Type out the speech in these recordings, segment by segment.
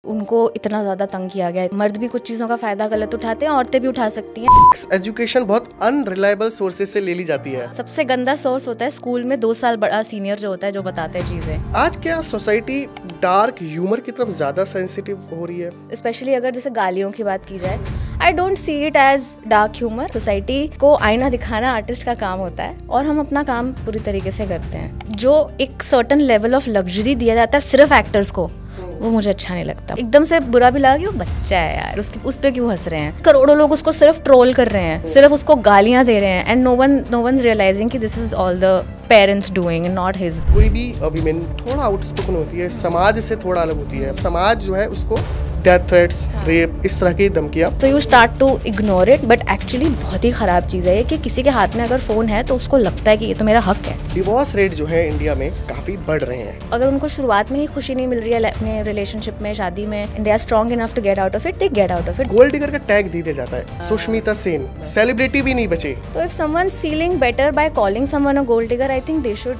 उनको इतना ज़्यादा तंग किया गया है। मर्द भी कुछ चीज़ों का फ़ायदा गलत उठाते हैं, औरतें भी उठा सकती हैं। एजुकेशन बहुत अनरिलायबल सोर्सेज से ले ली जाती है। सबसे गंदा सोर्स होता है स्कूल में 2 साल बड़ा सीनियर जो होता है, जो बताते हैं चीज़ें। आज क्या सोसाइटी डार्क ह्यूमर की तरफ ज़्यादा सेंसिटिव हो रही है? स्पेशली अगर जैसे गालियों की बात की जाए, I don't see it as dark humour. Society को आईना दिखाना आर्टिस्ट का काम होता है और हम अपना काम पूरी तरीके से करते हैं। जो एक सर्टन लेवल ऑफ लग्जरी दिया जाता है सिर्फ एक्टर्स को, वो मुझे अच्छा नहीं लगता। एकदम से बुरा भी लगा कि वो बच्चा है यार, उस पे क्यों हंस रहे हैं। करोड़ों लोग उसको सिर्फ ट्रोल कर रहे हैं, सिर्फ उसको गालियां दे रहे हैं, एंड नो वन रियलाइजिंग कि this is all the parents doing and not his. कोई भी वीमेन थोड़ा आउटस्पोकन होती है, समाज से थोड़ा अलग होती है। समाज जो है उसको डेथ थ्रेट्स, रेप, इस तरह की धमकियां, तो you start to ignore it. But actually बहुत ही खराब चीज़ है ये कि किसी के हाथ में अगर फ़ोन है तो उसको लगता है कि ये तो मेरा हक है। डिवोर्स रेट जो है इंडिया में काफी बढ़ रहे हैं। अगर उनको शुरुआत में ही खुशी नहीं मिल रही है अपने रिलेशनशिप में, शादी में, and they are strong enough to get out of it, they get out of it. Gold digger का टैग दे दिया जाता है। सुष्मिता सेन सेलिब्रिटी भी नहीं बचे। तो if someone's feeling better by calling someone a gold digger, I think they should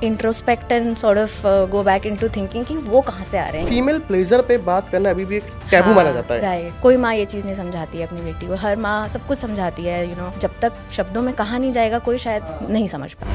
introspect and sort of go back into thinking कि वो कहाँ से आ रहे हैं। फीमेल प्लेजर पे बात करना अभी भी एक टैबू माना जाता है। राइट। कोई माँ ये चीज़ नहीं समझाती है अपनी बेटी को। हर माँ सब कुछ समझाती है, यू नो, जब तक शब्दों में कहा नहीं जाएगा कोई शायद नहीं समझ पाए।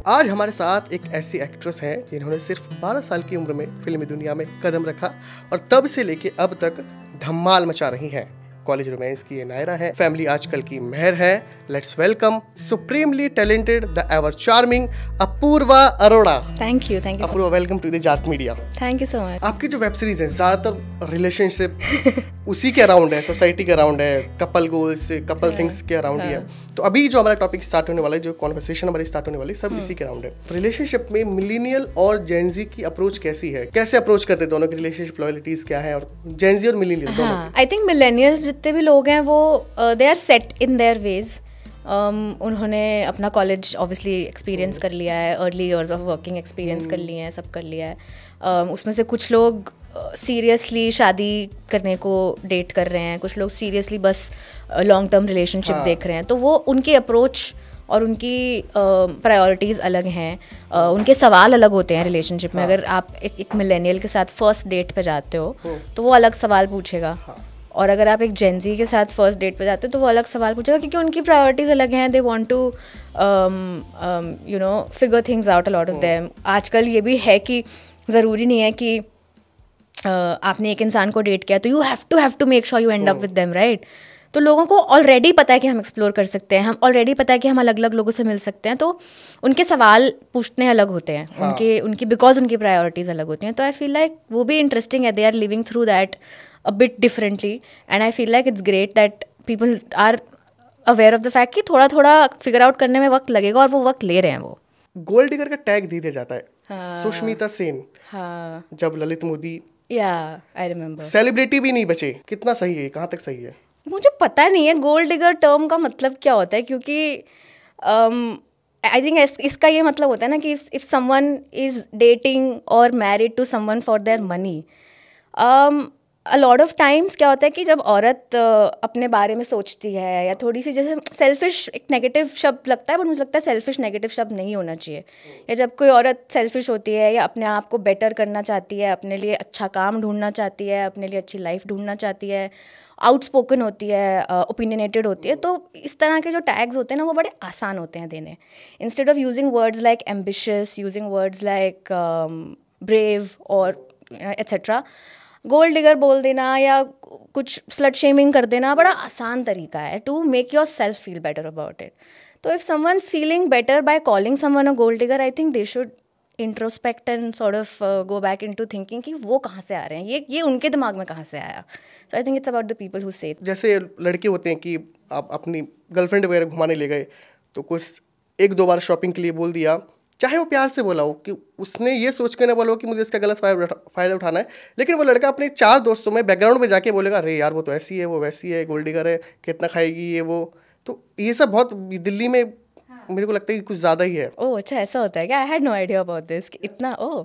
आज हमारे साथ एक ऐसी एक्ट्रेस हैं जिन्होंने सिर्फ 12 साल की उम्र में फिल्मी दुनिया में कदम रखा और तब से लेके अब तक धमाल मचा रही हैं। कॉलेज रोमांस की ये नायरा है, फैमिली आजकल की मेहर है। Let's welcome supremely talented the ever charming Apoorva Arora. Thank you Apoorva, welcome to the Jat media. Thank you so much. आपकी जो वेब सीरीज है ज्यादातर रिलेशनशिप उसी के अराउंड है, सोसाइटी के अराउंड है, कपल गोल्स, कपल थिंग्स के अराउंड ही है। तो अभी जो हमारा टॉपिक स्टार्ट होने वाला है, जो कॉन्वर्सेशन हमारी स्टार्ट होने वाली, सब इसी के अराउंड है। रिलेशनशिप में मिलीनियल और जेनजी की अप्रोच कैसी है? कैसे अप्रोच करते दोनों की रिलेशनशिप, लॉयल्टीज क्या है, और जेनजी और मिलीनियल दोनों? आई थिंक मिलेनियल्स जितने भी लोग हैं वो they are set in their ways. उन्होंने अपना कॉलेज ऑब्वियसली एक्सपीरियंस कर लिया है, early years of working experience कर लिए हैं, सब कर लिया है। उसमें से कुछ लोग सीरियसली शादी करने को डेट कर रहे हैं, कुछ लोग सीरियसली बस लॉन्ग टर्म रिलेशनशिप देख रहे हैं। तो वो उनकी अप्रोच और उनकी प्रायोरिटीज़ अलग हैं, उनके सवाल अलग होते हैं रिलेशनशिप में। अगर आप एक मिलेनियल के साथ फर्स्ट डेट पे जाते हो तो वो अलग सवाल पूछेगा, और अगर आप एक जेनजी के साथ फर्स्ट डेट पे जाते हो तो वो अलग सवाल पूछेगा, क्योंकि उनकी प्रायोरिटीज़ अलग हैं। They want to you know figure things out a lot of them. आजकल ये भी है कि ज़रूरी नहीं है कि आपने एक इंसान को डेट किया तो you have to make sure you end up with them, right? तो लोगों को ऑलरेडी पता है कि हम एक्सप्लोर कर सकते हैं, हम ऑलरेडी पता है कि हम अलग अलग लोगों से मिल सकते हैं, तो उनके सवाल पूछने अलग होते हैं। उनकी बिकॉज उनकी प्रायोरिटीज़ अलग होती हैं। तो आई फील लाइक वो भी इंटरेस्टिंग है। They are living through that a bit differently, and I feel like it's great that people are aware of the fact कि थोड़ा थोड़ा फिगर आउट करने में वक्त लगेगा, और वो वक्त ले रहे हैं। वो गोल्ड डिगर का टैग दे दिया जाता है। सुष्मिता सेन, जब Lalit Modi, I remember, celebrity भी नहीं बचे। कितना सही है, कहाँ तक सही है? मुझे पता नहीं है गोल्ड डिगर टर्म का मतलब क्या होता है, क्योंकि आई थिंक इसका ये मतलब होता है ना कि इफ समवन इज डेटिंग और married to someone for their money, a lot of times क्या होता है कि जब औरत अपने बारे में सोचती है, या थोड़ी सी, जैसे सेल्फिश एक नेगेटिव शब्द लगता है, बट मुझे लगता है सेल्फिश नेगेटिव शब्द नहीं होना चाहिए। या जब कोई औरत सेल्फिश होती है या अपने आप को बेटर करना चाहती है, अपने लिए अच्छा काम ढूंढना चाहती है, अपने लिए अच्छी लाइफ ढूंढना चाहती है, आउटस्पोकन होती है, ओपिनियनेटेड होती है, तो इस तरह के जो टैग्स होते हैं ना वो बड़े आसान होते हैं देने। Instead of using words like ambitious, using words like brave और एट्सेट्रा, गोल्ड डिगर बोल देना या कुछ स्लट शेमिंग कर देना बड़ा आसान तरीका है to make yourself feel better about it. तो if someone's feeling better by calling someone a gold digger, I think they should introspect and sort of go back into thinking कि वो कहाँ से आ रहे हैं, ये उनके दिमाग में कहाँ से आया। So I think it's about the people who say. जैसे लड़के होते हैं कि आप अपनी गर्लफ्रेंड वगैरह घुमाने ले गए, तो कुछ 1-2 बार शॉपिंग के लिए बोल दिया, चाहे वो प्यार से बोला हो, कि उसने ये सोच के ना बोला हो कि मुझे इसका गलत फ़ायदा उठाना है, लेकिन वो लड़का अपने 4 दोस्तों में बैकग्राउंड में जाके बोलेगा, अरे यार वो तो ऐसी है, वो वैसी है, गोल्ड डिगर है, कितना खाएगी ये वो। तो ये सब बहुत दिल्ली में मेरे को लगता है कि कुछ ज़्यादा ही है। ओह अच्छा, ऐसा होता है क्या? I had no idea about this. इतना ओह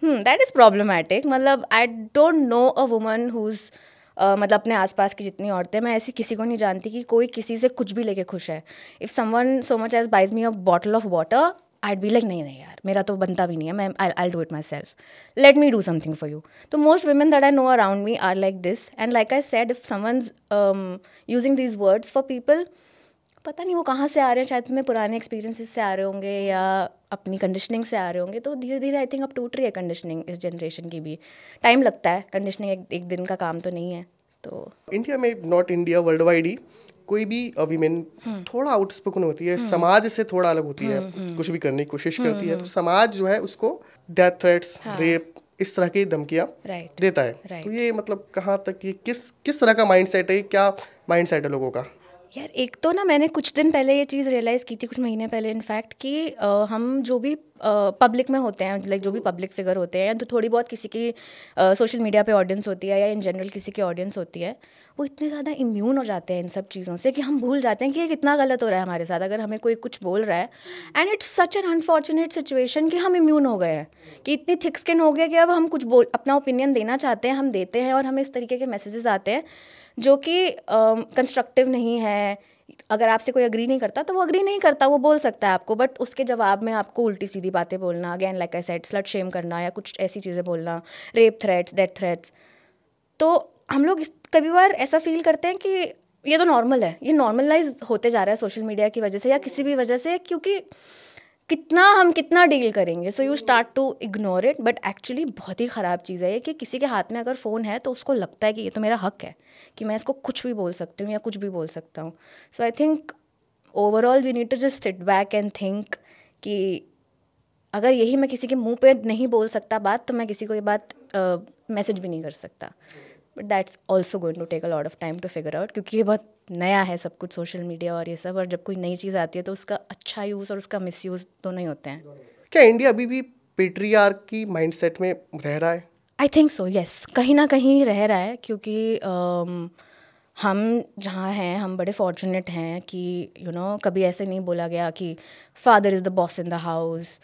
दैट इज़ प्रॉब्लमेटिक। मतलब I don't know a woman whose मतलब अपने आसपास की जितनी औरतें, मैं ऐसी किसी को नहीं जानती कि कोई किसी से कुछ भी लेके खुश है। If someone so much as buys me a bottle of water, I'd be like, नहीं नहीं यार, मेरा तो बनता भी नहीं है, मैं I'll do it myself. Let me do something for you. So most women that I know around me are like this. And like I said, if someone's using these words for people, पता नहीं वो कहाँ से आ रहे हैं, शायद तुम्हें पुराने एक्सपीरियंसेस से आ रहे होंगे या अपनी कंडीशनिंग से आ रहे होंगे. तो धीरे धीरे आई थिंक अब टूट रही है कंडीशनिंग इस जनरेशन की भी. टाइम लगता है, कंडीशनिंग एक दिन का काम तो नहीं है. तो इंडिया में, नॉट इंडिया, वर्ल्ड वाइड ही कोई भी वीमेन थोड़ा आउटस्पोकन होती है, समाज से थोड़ा अलग होती है, कुछ भी करने की कोशिश करती है तो समाज जो है उसको डेथ थ्रेट्स, रेप, इस तरह की धमकियां देता है. तो ये मतलब कहाँ तक, ये किस तरह का माइंडसेट है, क्या माइंडसेट है लोगों का? यार एक तो ना, मैंने कुछ दिन पहले ये चीज़ रियलाइज़ की थी, कुछ महीने पहले इनफैक्ट, कि हम जो भी पब्लिक में होते हैं, लाइक जो भी पब्लिक फिगर होते हैं, तो थोड़ी बहुत किसी की सोशल मीडिया पे ऑडियंस होती है या इन जनरल किसी की ऑडियंस होती है, वो इतने ज़्यादा इम्यून हो जाते हैं इन सब चीज़ों से कि हम भूल जाते हैं कि ये कितना गलत हो रहा है हमारे साथ. अगर हमें कोई कुछ बोल रहा है, and it's such an unfortunate situation कि हम इम्यून हो गए हैं, कि इतनी थिक स्किन हो गया कि अब हम कुछ अपना ओपिनियन देना चाहते हैं, हम देते हैं, और हमें इस तरीके के मैसेजेस आते हैं जो कि कंस्ट्रक्टिव नहीं है. अगर आपसे कोई अग्री नहीं करता तो वो अग्री नहीं करता, वो बोल सकता है आपको, बट उसके जवाब में आपको उल्टी सीधी बातें बोलना, again like I said, slut shame करना या कुछ ऐसी चीज़ें बोलना, रेप थ्रेट्स, डेथ थ्रेट्स. तो हम लोग कभी बार ऐसा फील करते हैं कि ये तो नॉर्मल है, ये नॉर्मलाइज होते जा रहा है सोशल मीडिया की वजह से या किसी भी वजह से, क्योंकि हम कितना डील करेंगे. So you start to ignore it. But actually बहुत ही ख़राब चीज़ है ये कि किसी के हाथ में अगर फ़ोन है तो उसको लगता है कि ये तो मेरा हक है कि मैं इसको कुछ भी बोल सकती हूँ या कुछ भी बोल सकता हूँ. So I think overall we need to just sit back and think कि अगर यही मैं किसी के मुंह पे नहीं बोल सकता बात, तो मैं किसी को ये बात मैसेज भी नहीं कर सकता. But that's also going to take a lot of time to figure out, क्योंकि ये बहुत नया है सब कुछ, सोशल मीडिया और ये सब. और जब कोई नई चीज़ आती है तो उसका अच्छा यूज़ और उसका मिसयूज़ दोनों ही होते हैं. क्या इंडिया अभी भी पेट्रियार्क की माइंडसेट में रह रहा है? आई थिंक सो, येस, कहीं ना कहीं रह रहा है, क्योंकि हम जहाँ हैं, हम बड़े फॉर्चुनेट हैं कि कभी ऐसे नहीं बोला गया कि father is the boss in the house.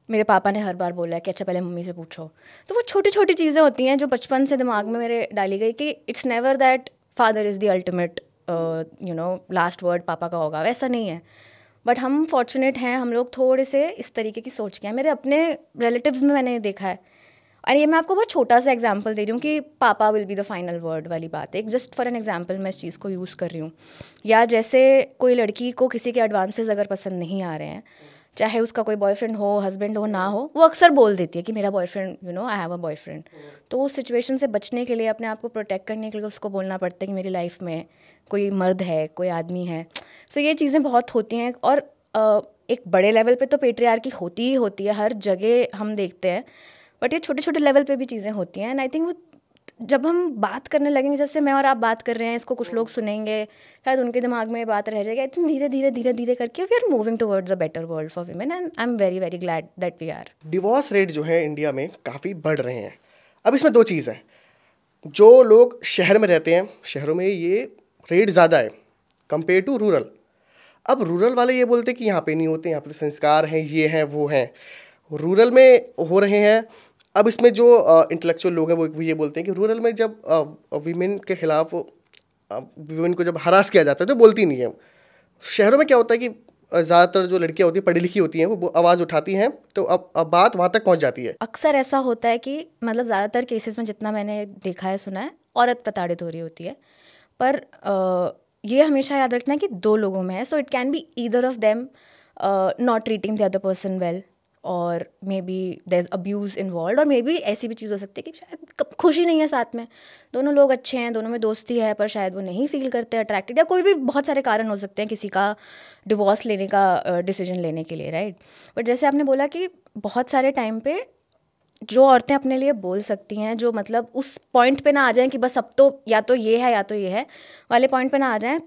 मेरे पापा ने हर बार बोला है कि अच्छा पहले मम्मी से पूछो. तो वो छोटी छोटी चीज़ें होती हैं जो बचपन से दिमाग में मेरे डाली गई कि it's never that father is the ultimate last word पापा का होगा, वैसा नहीं है. बट हम फॉर्चुनेट हैं, हम लोग थोड़े से इस तरीके की सोच के हैं. मेरे अपने रिलेटिव्स में मैंने देखा है, और ये मैं आपको बहुत छोटा सा एग्जांपल दे रही हूँ कि पापा will be the final word वाली बात है. एक जस्ट फॉर एन एग्जांपल मैं इस चीज़ को यूज़ कर रही हूँ. या जैसे कोई लड़की को किसी के एडवांसेस अगर पसंद नहीं आ रहे हैं, चाहे उसका कोई बॉयफ्रेंड हो, हस्बैंड हो, ना हो, वो अक्सर बोल देती है कि मेरा boyfriend, I have a boyfriend. तो उस सिचुएशन से बचने के लिए, अपने आप को प्रोटेक्ट करने के लिए उसको बोलना पड़ता है कि मेरी लाइफ में कोई मर्द है, कोई आदमी है. सो ये चीज़ें बहुत होती हैं. और एक बड़े लेवल पे तो पेट्रियार्की होती ही होती है, हर जगह हम देखते हैं. बट ये छोटे छोटे लेवल पे भी चीज़ें होती हैं. एंड आई थिंक वो जब हम बात करने लगेंगे, जैसे मैं और आप बात कर रहे हैं, इसको कुछ लोग सुनेंगे, शायद उनके दिमाग में ये बात रह जाएगी. आई थिंक धीरे धीरे धीरे धीरे करके we are moving towards a better world for women, and I am very very glad that we are. Divorce rate जो है इंडिया में काफ़ी बढ़ रहे हैं. अब इसमें दो चीज़ हैं. जो लोग शहर में रहते हैं, शहरों में ये रेट ज़्यादा है कंपेयर टू रूरल. अब रूरल वाले ये बोलते हैं कि यहाँ पे नहीं होते, यहाँ पे संस्कार हैं, ये हैं, वो हैं. रूरल में हो रहे हैं. अब इसमें जो इंटेलेक्चुअल लोग हैं वो ये बोलते हैं कि रूरल में जब वीमेन के खिलाफ वीमेन को जब हरास किया जाता है तो बोलती नहीं है. शहरों में क्या होता है कि ज़्यादातर जो लड़कियां होती हैं, पढ़ी लिखी होती हैं, वो आवाज़ उठाती हैं, तो अब बात वहाँ तक पहुँच जाती है. अक्सर ऐसा होता है कि मतलब ज़्यादातर केसेस में जितना मैंने देखा है, सुना है, औरत प्रताड़ित हो रही होती है. पर ये हमेशा याद रखना है कि दो लोगों में है. So it can be either of them not treating the other person well, और maybe there is abuse involve, और मे बी ऐसी भी चीज़ हो सकती है कि शायद खुशी नहीं है साथ में, दोनों लोग अच्छे हैं, दोनों में दोस्ती है, पर शायद वो नहीं फील करते अट्रैक्टेड, या कोई भी बहुत सारे कारण हो सकते हैं किसी का डिवोर्स लेने का डिसीजन लेने के लिए, राइट. बट जैसे आपने बोला कि बहुत सारे टाइम पे जो औरतें अपने लिए बोल सकती हैं, जो मतलब उस पॉइंट पे ना आ जाएं कि बस अब तो या तो ये है या तो ये है वाले पॉइंट पे ना आ जाएं.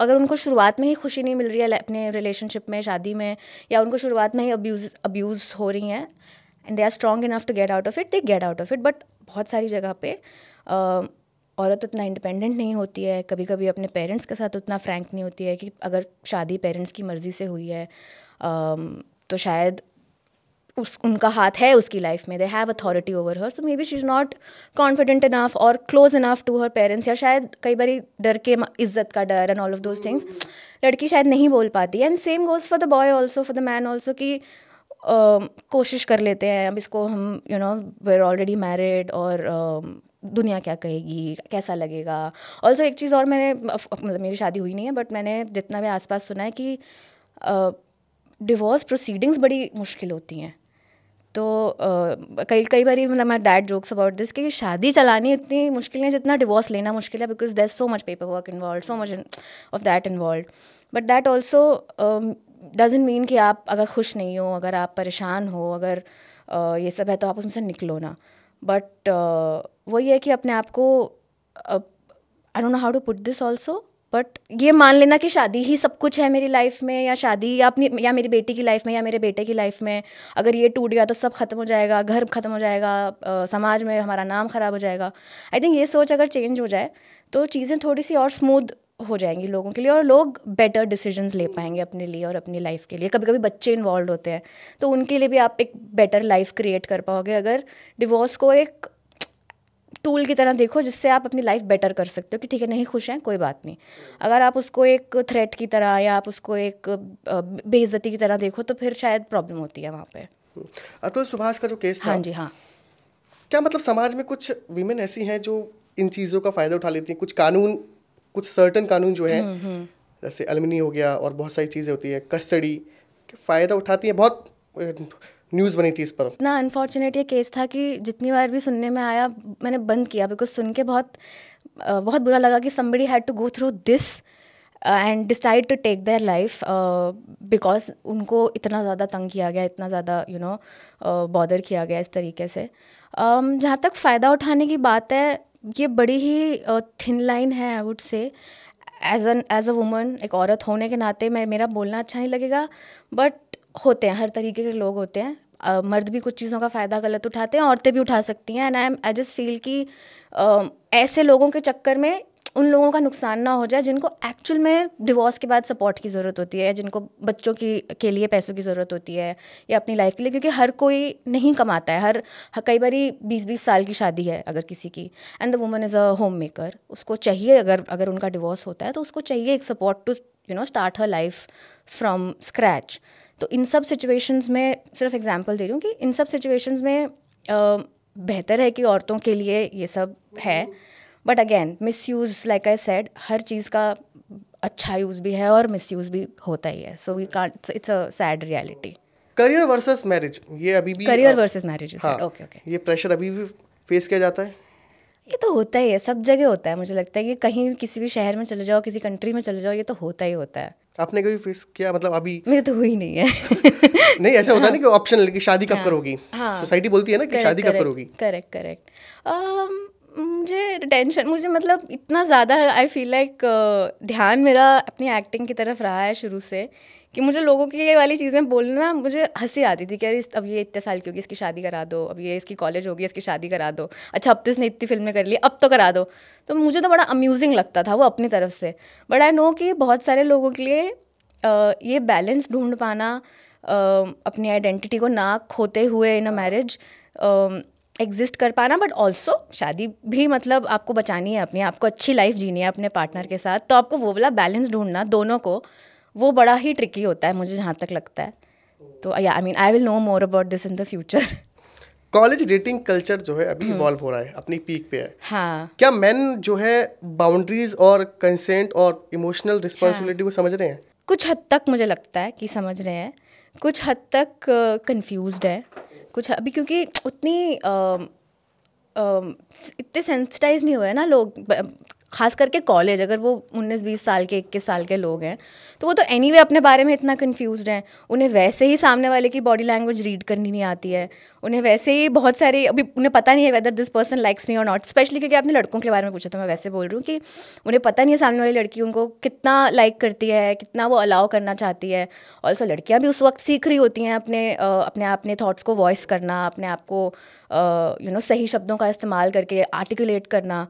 अगर उनको शुरुआत में ही खुशी नहीं मिल रही है अपने रिलेशनशिप में, शादी में, या उनको शुरुआत में ही अब्यूज़ हो रही हैं, and they are strong enough to get out of it, they get out of it. But बहुत सारी जगह पे औरत उतना इंडिपेंडेंट नहीं होती है, कभी कभी अपने पेरेंट्स के साथ उतना फ्रैंक नहीं होती है कि अगर शादी पेरेंट्स की मर्ज़ी से हुई है तो शायद उनका हाथ है उसकी लाइफ में, they have authority over her, so maybe she is not confident enough और close enough to her parents, या शायद कई बार डर के, इज्जत का डर and all of those things, लड़की शायद नहीं बोल पाती. And same goes for the boy also, for the man also, कि कोशिश कर लेते हैं अब इसको हम, you know, we are already married, और दुनिया क्या कहेगी, कैसा लगेगा. ऑल्सो एक चीज़ और मैंने, मतलब मेरी शादी हुई नहीं है, बट मैंने जितना भी आसपास सुना है कि डिवोर्स प्रोसीडिंग्स बड़ी मुश्किल होती हैं. तो कई बार, मतलब my dad jokes about this कि शादी चलानी इतनी मुश्किल है जितना डिवोर्स लेना मुश्किल है, because there is so much paper work involve, so much of that involve. But that also doesn't mean कि आप अगर खुश नहीं हो, अगर आप परेशान हो, अगर ये सब है तो आप उसमें से निकलो ना. बट वही है कि अपने आप को, I don't know how to put this also, but ये मान लेना कि शादी ही सब कुछ है मेरी लाइफ में, या शादी या अपनी, या मेरी बेटी की लाइफ में, या मेरे बेटे की लाइफ में अगर ये टूट गया तो सब खत्म हो जाएगा, घर खत्म हो जाएगा, समाज में हमारा नाम ख़राब हो जाएगा. आई थिंक ये सोच अगर चेंज हो जाए तो चीज़ें थोड़ी सी और स्मूथ हो जाएंगी लोगों के लिए, और लोग बेटर डिसीजंस ले पाएंगे अपने लिए और अपनी लाइफ के लिए. कभी कभी बच्चे इन्वॉल्व होते हैं तो उनके लिए भी आप एक बेटर लाइफ क्रिएट कर पाओगे अगर डिवोर्स को एक टूल की तरह देखो, जिससे आप अपनी लाइफ बेटर कर सकते हो. कि ठीक है, नहीं खुश हैं, कोई बात नहीं. अगर आप उसको एक थ्रेट की तरह, या आप उसको एक बेइज्जती की तरह देखो, तो फिर शायद प्रॉब्लम होती है वहाँ पे. अतुल सुभाष का जो केस था, हाँ जी, हाँ, क्या मतलब समाज में कुछ वीमेन ऐसी हैं जो इन चीज़ों का फ़ायदा उठा लेती हैं? कुछ कानून, कुछ सर्टन कानून जो है, जैसे एलिमनी हो गया और बहुत सारी चीज़ें होती हैं, कस्टडी, फ़ायदा उठाती हैं. बहुत न्यूज़ बनी थी इस पर. इतना अनफॉर्चुनेट ये केस था कि जितनी बार भी सुनने में आया मैंने बंद किया, बिकॉज सुन के बहुत बुरा लगा कि somebody had to go through this and decide to take their life because उनको इतना ज़्यादा तंग किया गया, इतना ज़्यादा बॉदर किया गया इस तरीके से. जहाँ तक फ़ायदा उठाने की बात है, ये बड़ी ही थिन लाइन है. I would say as a woman, एक औरत होने के नाते मेरा बोलना अच्छा नहीं लगेगा, बट होते हैं, हर तरीके के लोग होते हैं. मर्द भी कुछ चीज़ों का फ़ायदा गलत उठाते हैं, औरतें भी उठा सकती हैं. एंड आई जस्ट फील कि ऐसे लोगों के चक्कर में उन लोगों का नुकसान ना हो जाए जिनको एक्चुअल में डिवोर्स के बाद सपोर्ट की ज़रूरत होती है, जिनको बच्चों के लिए पैसों की ज़रूरत होती है, या अपनी लाइफ के लिए. क्योंकि हर कोई नहीं कमाता है. कई बार 20-20 साल की शादी है अगर किसी की, and the woman is a home maker, उसको चाहिए, अगर उनका डिवोर्स होता है तो उसको चाहिए एक support to start her life from scratch. तो इन सब सिचुएशंस में, सिर्फ एग्जांपल दे रही हूँ कि इन सब सिचुएशंस में बेहतर है कि औरतों के लिए ये सब है. But again misuse, like I said, हर चीज़ का अच्छा यूज़ भी है और मिसयूज़ भी होता ही है. So we can't, it's a sad reality. Career versus marriage, ये अभी भी करियर वर्सेस मैरिज, ओके, ये प्रेशर अभी भी फेस किया जाता है? ये तो होता ही है, सब जगह होता है. मुझे लगता है कि कहीं किसी भी शहर में चले जाओ, किसी कंट्री में चले जाओ, ये तो होता ही होता है. आपने कभी फेस किया? मतलब अभी मेरे तो हुई नहीं है. नहीं, ऐसा होता है ना कि ऑप्शनल, कि शादी कब करोगी, सोसाइटी बोलती है ना कि शादी कब करोगी. करेक्ट. मुझे टेंशन, मुझे मतलब इतना ज़्यादा आई फील लाइक ध्यान मेरा अपनी एक्टिंग की तरफ रहा है शुरू से, कि मुझे लोगों की ये वाली चीज़ें बोलना मुझे हंसी आती थी कि अरे अब ये इतने साल की होगी, इसकी शादी करा दो, अब ये इसकी कॉलेज होगी, इसकी शादी करा दो, अच्छा अब तो इसने इतनी फिल्में कर ली, अब तो करा दो. तो मुझे तो बड़ा अम्यूजिंग लगता था वो अपनी तरफ से. बट आई नो कि बहुत सारे लोगों के लिए ये बैलेंस ढूंढ पाना, अपनी आइडेंटिटी को ना खोते हुए इन अ मैरिज एग्जिस्ट कर पाना, बट ऑल्सो शादी भी मतलब आपको बचानी है अपनी, आपको अच्छी लाइफ जीनी है अपने पार्टनर के साथ, तो आपको वो वाला बैलेंस ढूंढना दोनों को, वो बड़ा ही ट्रिकी होता है मुझे जहाँ तक लगता है. तो या I mean I will know more about this in the future. College dating culture जो है अभी इवॉल्व हो रहा है, अपनी पीक पे है. हाँ. क्या मेन जो है बाउंड्रीज और कंसेंट और इमोशनल रिस्पॉन्सिबिलिटी को समझ रहे हैं? कुछ हद तक मुझे लगता है कि समझ रहे हैं, कुछ हद तक कंफ्यूज्ड है, कुछ अभी क्योंकि उतनी इतने सेंसिटाइज नहीं हुए ना लोग, खास करके कॉलेज. अगर वो 19-20 साल के 21 साल के लोग हैं तो वो तो एनीवे अपने बारे में इतना कंफ्यूज्ड हैं. उन्हें वैसे ही सामने वाले की बॉडी लैंग्वेज रीड करनी नहीं आती है. उन्हें वैसे ही बहुत सारी, अभी उन्हें पता नहीं है whether this person likes me और नॉट. स्पेशली क्योंकि आपने लड़कों के बारे में पूछा, तो मैं वैसे बोल रही हूँ कि उन्हें पता नहीं है सामने वाली लड़की उनको कितना लाइक करती है, कितना वो अलाउ करना चाहती है. ऑल्सो लड़कियाँ भी उस वक्त सीख रही होती हैं अपने थॉट्स को वॉइस करना, अपने आप को सही शब्दों का इस्तेमाल करके आर्टिकुलेट करना.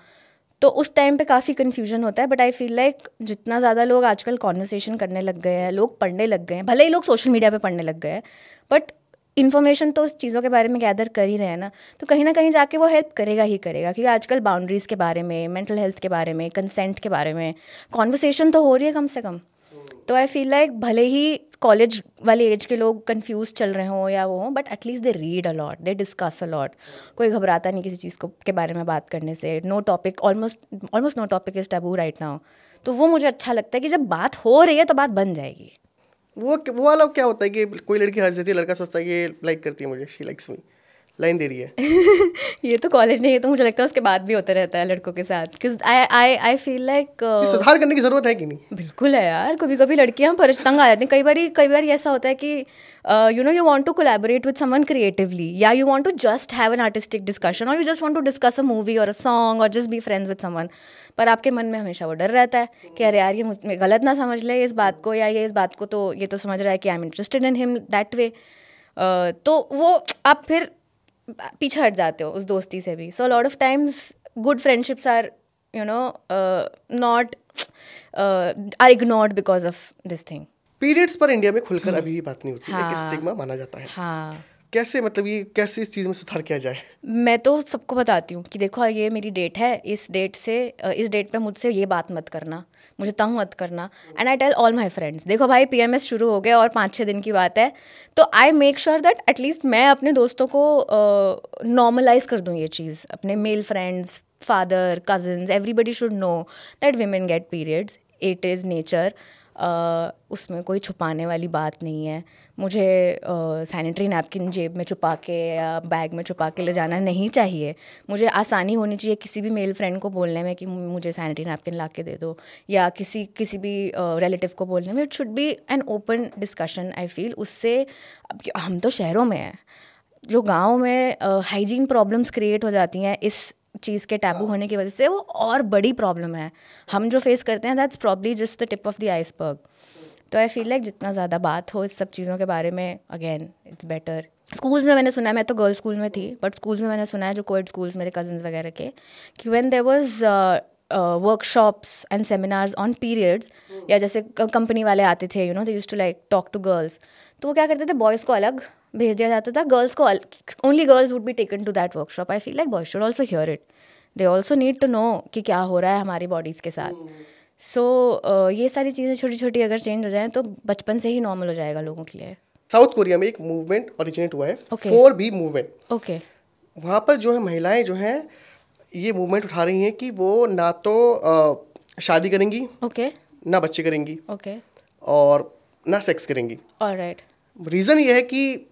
तो उस टाइम पे काफ़ी कन्फ्यूजन होता है. बट आई फील लाइक जितना ज़्यादा लोग आजकल कॉन्वर्सेशन करने लग गए हैं, लोग पढ़ने लग गए हैं, भले ही लोग सोशल मीडिया पे पढ़ने लग गए हैं, बट इन्फॉर्मेशन तो उस चीज़ों के बारे में गैदर कर ही रहे हैं ना, तो कहीं ना कहीं जाके वो हेल्प करेगा ही करेगा, क्योंकि आजकल बाउंड्रीज़ के बारे में, मेंटल हेल्थ के बारे में, कंसेंट के बारे में कॉन्वर्सेशन तो हो रही है कम से कम। तो आई फील लाइक भले ही कॉलेज वाले एज के लोग कंफ्यूज चल रहे हों या वो हों, but at least they read a lot, they discuss a lot. कोई घबराता नहीं किसी चीज़ को के बारे में बात करने से। No topic, almost no topic is taboo right now. तो वो मुझे अच्छा लगता है कि जब बात हो रही है तो बात बन जाएगी। वो वाला क्या होता है कि कोई लड़की हंस देती है, लड़का सोचता है कि ये लाइक करती है मुझे, शी लाइक्स मी, लाइन दे रही है। ये तो कॉलेज नहीं, ये तो मुझे लगता है उसके बाद भी होता रहता है लड़कों के साथ। बिकॉज आई फील लाइक सुधार करने की जरूरत है कि नहीं? बिल्कुल है यार। कभी कभी लड़कियां तंग आ जाती हैं। कई बार ऐसा होता है कि you want to collaborate with someone creatively, या you want to just have an artistic discussion, और you just want to discuss a movie और अ सॉन्ग, और just be friends with someone. पर आपके मन में हमेशा वो डर रहता है कि अरे यार ये मुझे गलत ना समझ ले इस बात को, या ये इस बात को तो ये तो समझ रहा है कि I am interested in him that way. तो वो आप फिर पीछे हट जाते हो उस दोस्ती से भी। So lot of times good friendships are not are ignored because of this thing. Periods पर इंडिया में खुलकर अभी भी बात नहीं होती है, एक स्टिग्मा माना जाता है। हाँ, कैसे, मतलब ये कैसे इस चीज़ में सुधार किया जाए? मैं तो सबको बताती हूँ कि देखो ये मेरी डेट है, इस डेट पे मुझसे ये बात मत करना, मुझे तंग मत करना। And I tell all my friends, देखो भाई PMS शुरू हो गया और 5-6 दिन की बात है, तो आई मेक श्योर दैट एटलीस्ट मैं अपने दोस्तों को नॉर्मलाइज कर दूँ ये चीज़। अपने male friends, father, cousins, everybody should know that women get periods, it is nature. उसमें कोई छुपाने वाली बात नहीं है। मुझे सैनिटरी नैपकिन जेब में छुपा के या बैग में छुपा के ले जाना नहीं चाहिए। मुझे आसानी होनी चाहिए किसी भी मेल फ्रेंड को बोलने में कि मुझे सैनिटरी नैपकिन ला के दे दो, या किसी भी रिलेटिव को बोलने में। It should be an open discussion I feel. उससे हम तो शहरों में हैं, जो गाँव में हाइजीन प्रॉब्लम्स क्रिएट हो जाती हैं इस चीज़ के टैबू होने की वजह से, वो और बड़ी प्रॉब्लम है। हम जो फेस करते हैं that's probably just the tip of the iceberg. तो आई फील लाइक जितना ज़्यादा बात हो इस सब चीज़ों के बारे में, अगेन इट्स बेटर। स्कूल्स में मैंने सुना है, मैं तो गर्ल्स स्कूल में थी, बट स्कूल्स में मैंने सुना है जो कोएड स्कूल्स मेरे कजन्स वगैरह के, कि when there was workshops and seminars on periods, या जैसे कंपनी वाले आते थे, they used to like talk to girls, तो वो क्या करते थे, बॉयज़ को अलग भेज दिया जाता था, गर्ल्स को only girls would be taken to that workshop. I feel like boys should also hear it, they also need to know कि क्या हो रहा है हमारी बॉडीज़ के साथ। सो ये सारी चीज़ें छोटी छोटी अगर चेंज हो जाएं तो बचपन से ही नॉर्मल हो जाएगा लोगों के लिए। साउथ कोरिया में एक मूवमेंट ओरिजिनेट हुआ है, Okay. 4B movement. ओके, वहाँ पर जो है महिलाएं जो हैं ये मूवमेंट उठा रही हैं कि वो ना तो शादी करेंगी, ओके, ना बच्चे करेंगी, ओके, और ना सेक्स करेंगी। ऑलराइट, रीज़न ये है कि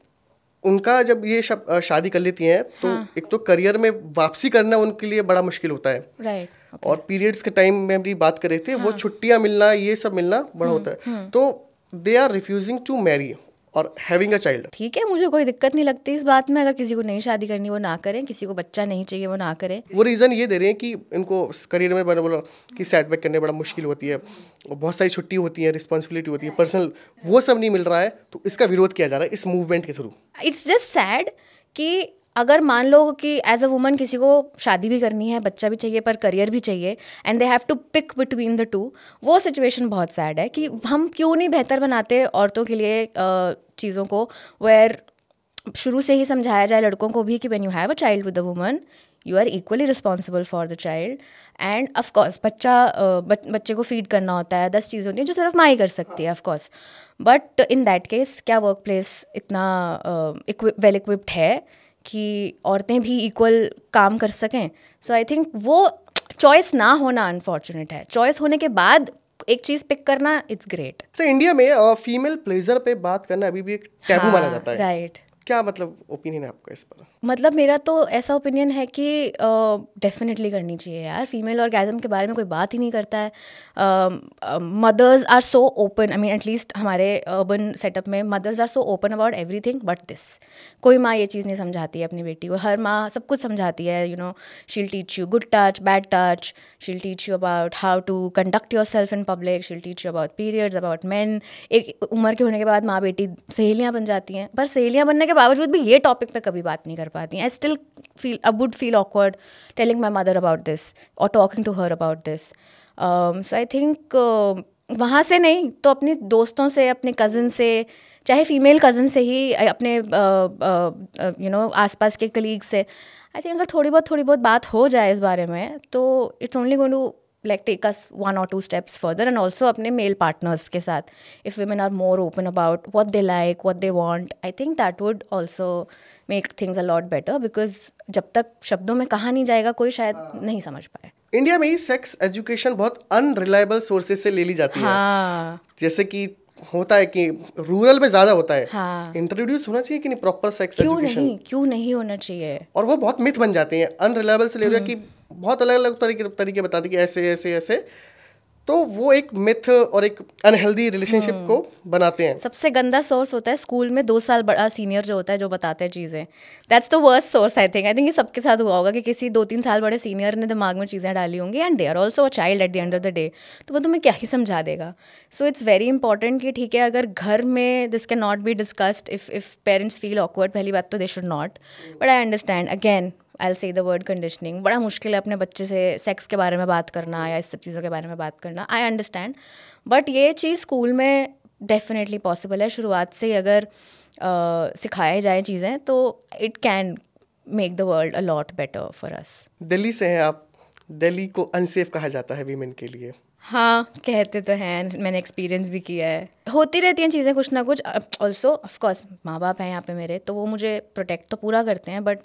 उनका जब ये शादी कर लेती हैं तो एक तो करियर में वापसी करना उनके लिए बड़ा मुश्किल होता है, राइट, और पीरियड्स के टाइम में हम भी बात कर रहे थे, वो छुट्टियां मिलना, ये सब मिलना बड़ा होता है। तो they are refusing to marry और हैविंग अ चाइल्ड। ठीक है, मुझे कोई दिक्कत नहीं लगती इस बात में। अगर किसी को नहीं शादी करनी वो ना करें, किसी को बच्चा नहीं चाहिए वो ना करें। वो रीज़न ये दे रहे हैं कि इनको करियर में मैंने बोला कि सेटबैक करने बड़ा मुश्किल होती है, और बहुत सारी छुट्टी होती है, रिस्पॉन्सिबिलिटी होती है, पर्सनल, वो सब नहीं मिल रहा है, तो इसका विरोध किया जा रहा है इस मूवमेंट के थ्रू। इट्स जस्ट सैड कि अगर मान लो कि एज अ वुमन किसी को शादी भी करनी है, बच्चा भी चाहिए, पर करियर भी चाहिए, and they have to pick between the two, वो सिचुएशन बहुत सैड है। कि हम क्यों नहीं बेहतर बनाते औरतों के लिए चीज़ों को, वेयर शुरू से ही समझाया जाए लड़कों को भी कि when you have a child with a woman you are equally responsible for the child. And of course बच्चे को फीड करना होता है, 10 चीज़ें होती हैं जो सिर्फ माँ ही कर सकती है of course. But in that case क्या वर्क प्लेस इतना वेल इक्विप्ड है कि औरतें भी इक्वल काम कर सकें? सो आई थिंक वो चॉइस ना होना अनफॉर्चुनेट है। चॉइस होने के बाद एक चीज़ पिक करना, इट्स ग्रेट। तो इंडिया में फीमेल प्लेजर पे बात करना अभी भी एक टैबू माना जाता है, राइट। क्या मतलब ओपिनियन है आपका इस पर? मतलब मेरा तो ऐसा ओपिनियन है कि डेफिनेटली करनी चाहिए यार। फीमेल ऑर्गेज़म के बारे में कोई बात ही नहीं करता है। Mothers are so open, I mean at least हमारे अर्बन सेटअप में mothers are so open about everything but this. कोई माँ ये चीज़ नहीं समझाती है अपनी बेटी को। हर माँ सब कुछ समझाती है, she'll teach you good touch, bad touch, she'll teach you about how to conduct yourself in public, she'll teach you about periods, about man. एक उम्र के होने के बाद माँ बेटी सहेलियाँ बन जाती हैं, पर सहेलियाँ बनने के बावजूद भी ये टॉपिक पे कभी बात नहीं कर पाती हैं। I would feel awkward telling my mother about this or talking to her about this. So I think वहाँ से नहीं तो अपने दोस्तों से, अपने कज़न से, चाहे फीमेल कज़न से ही, अपने आसपास के कलीग से, आई थिंक अगर थोड़ी बहुत बात हो जाए इस बारे में तो it's only going to like take us 1 or 2 steps further. And also अपने male partners के साथ, if women are more open about what they like, what they want, I think that would also make things a lot better, because जब तक शब्दों में कहा नहीं जाएगा कोई शायद नहीं समझ पाए. इंडिया में ही सेक्स एजुकेशन बहुत अनरिलायबल सोर्सेज से ले ली जाती है. जैसे कि होता है कि रूरल में ज़्यादा होता है. इंट्रोड्यूस होना चाहिए कि नहीं प्रॉपर सेक्स एजुकेशन? क्यों नहीं होना चाहिए? और वो बहुत मिथ बन जाते हैं. अनरिलायबल से ले लिया कि बहुत अलग अलग तरीके बताते कि ऐसे ऐसे ऐसे, तो वो एक मिथ और एक अनहेल्दी रिलेशनशिप को बनाते हैं. सबसे गंदा सोर्स होता है स्कूल में 2 साल बड़ा सीनियर जो होता है, जो बताते हैं चीज़ें. That's the worst source. I think ये सबके साथ हुआ होगा कि किसी 2-3 साल बड़े सीनियर ने दिमाग में चीज़ें डाली होंगी, and they are also a child at the end of the day. तो वो तुम्हें क्या ही समझा देगा. सो इट्स वेरी इंपॉर्टेंट कि ठीक है, अगर घर में this can not be discussed, if parents feel awkward, पहली बात तो they should not. But I understand, again I से द वर्ड कंडीशनिंग. बड़ा मुश्किल है अपने बच्चे से सेक्स के बारे में बात करना या इस सब चीज़ों के बारे में बात करना. आई अंडरस्टैंड, बट ये चीज़ स्कूल में डेफिनेटली पॉसिबल है. शुरुआत से अगर सिखाए जाए चीज़ें तो it can make the world a lot better for us. Delhi से हैं आप. दिल्ली को अनसेफ कहा जाता है वीमेन के लिए. हाँ, कहते तो हैं, मैंने एक्सपीरियंस भी किया है. होती रहती हैं चीज़ें कुछ ना कुछ. ऑल्सो ऑफकोर्स माँ बाप हैं यहाँ पे मेरे, तो वो मुझे प्रोटेक्ट तो पूरा करते हैं. But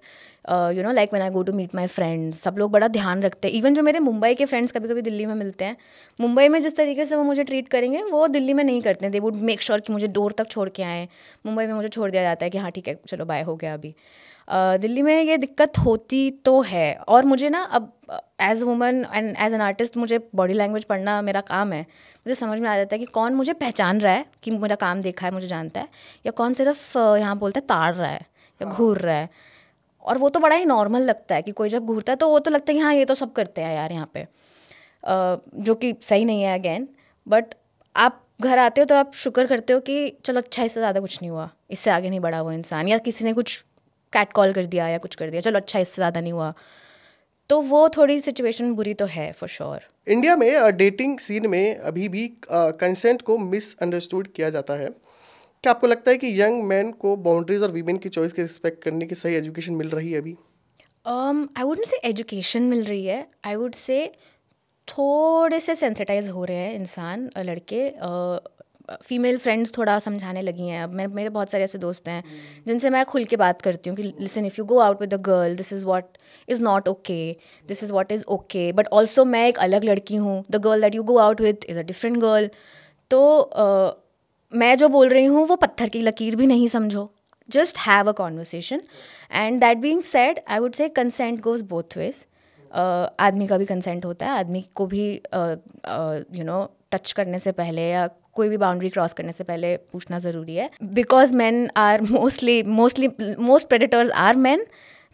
like when I go to meet my friends, सब लोग बड़ा ध्यान रखते हैं. इवन जो मेरे मुंबई के फ्रेंड्स कभी कभी दिल्ली में मिलते हैं, मुंबई में जिस तरीके से वो मुझे ट्रीट करेंगे वो दिल्ली में नहीं करते हैं. दे वुड मेक श्योर कि मुझे डोर तक छोड़ के आएँ. मुंबई में मुझे छोड़ दिया जाता है कि हाँ ठीक है चलो बाय, हो गया अभी. दिल्ली में ये दिक्कत होती तो है. और मुझे ना अब as a woman and as an artist मुझे बॉडी लैंग्वेज पढ़ना मेरा काम है. मुझे समझ में आ जाता है कि कौन मुझे पहचान रहा है कि मेरा काम देखा है, मुझे जानता है, या कौन सिर्फ यहाँ बोलते हैं ताड़ रहा है या घूर रहा है. और वो तो बड़ा ही नॉर्मल लगता है कि कोई जब घूरता है तो वो तो लगता है कि हाँ ये तो सब करते हैं यार यहाँ पे, जो कि सही नहीं है अगेन. बट आप घर आते हो तो आप शुक्र करते हो कि चलो अच्छा इससे ज़्यादा कुछ नहीं हुआ, इससे आगे नहीं बढ़ा वो इंसान, या किसी ने कुछ कैट कॉल कर दिया या कुछ कर दिया, चलो अच्छा इससे ज़्यादा नहीं हुआ. तो वो थोड़ी सिचुएशन बुरी तो है फॉर श्योर. इंडिया में डेटिंग सीन में अभी भी कंसेंट को मिसअंडरस्टूड किया जाता है. क्या आपको लगता है कि यंग मैन को बाउंड्रीज और वीमेन की चॉइस की रिस्पेक्ट करने की सही एजुकेशन मिल रही है अभी? आई वुडंट से एजुकेशन मिल रही है, आई वुड से थोड़े से सेंसिटाइज हो रहे हैं इंसान, लड़के. फीमेल फ्रेंड्स थोड़ा समझाने लगी हैं अब. मेरे बहुत सारे ऐसे दोस्त हैं जिनसे मैं खुल के बात करती हूँ कि listen, if you go out with a girl, this is what is not okay, this is what is okay. But also मैं एक अलग लड़की हूँ, the girl that you go out with is a different girl. तो मैं जो बोल रही हूँ वो पत्थर की लकीर भी नहीं समझो. Just have a conversation. And that being said, I would से कंसेंट गोज बोथ वेज. आदमी का भी कंसेंट होता है, आदमी को भी टच करने से पहले या कोई भी बाउंड्री क्रॉस करने से पहले पूछना ज़रूरी है. Because man are most predators are man.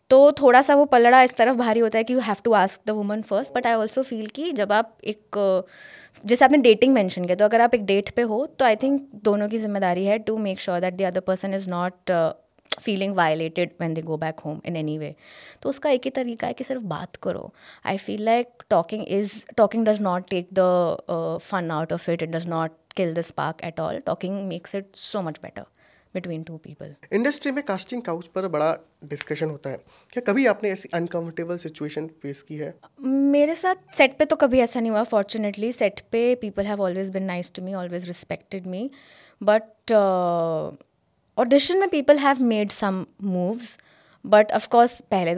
तो थोड़ा सा वो पलड़ा इस तरफ भारी होता है कि you have to ask the woman first. But I also feel कि जब आप एक जैसे आपने डेटिंग मेंशन किया, तो अगर आप एक डेट पे हो तो आई थिंक दोनों की जिम्मेदारी है to make sure that the other person is not feeling violated when they go back home in any way. तो उसका एक ही तरीका है कि सिर्फ बात करो. I feel like talking does not take the fun out of it. It does not kill the spark at all. Talking makes it so much better between two people. Industry में कास्टिंग काउच पर बड़ा discussion होता है. क्या कभी आपने ऐसी uncomfortable situation face की है? मेरे साथ सेट पे तो कभी ऐसा नहीं हुआ. फॉर्चुनेटली सेट पे people have always been nice to me, always respected me. But audition में people have made some moves. But of course पहले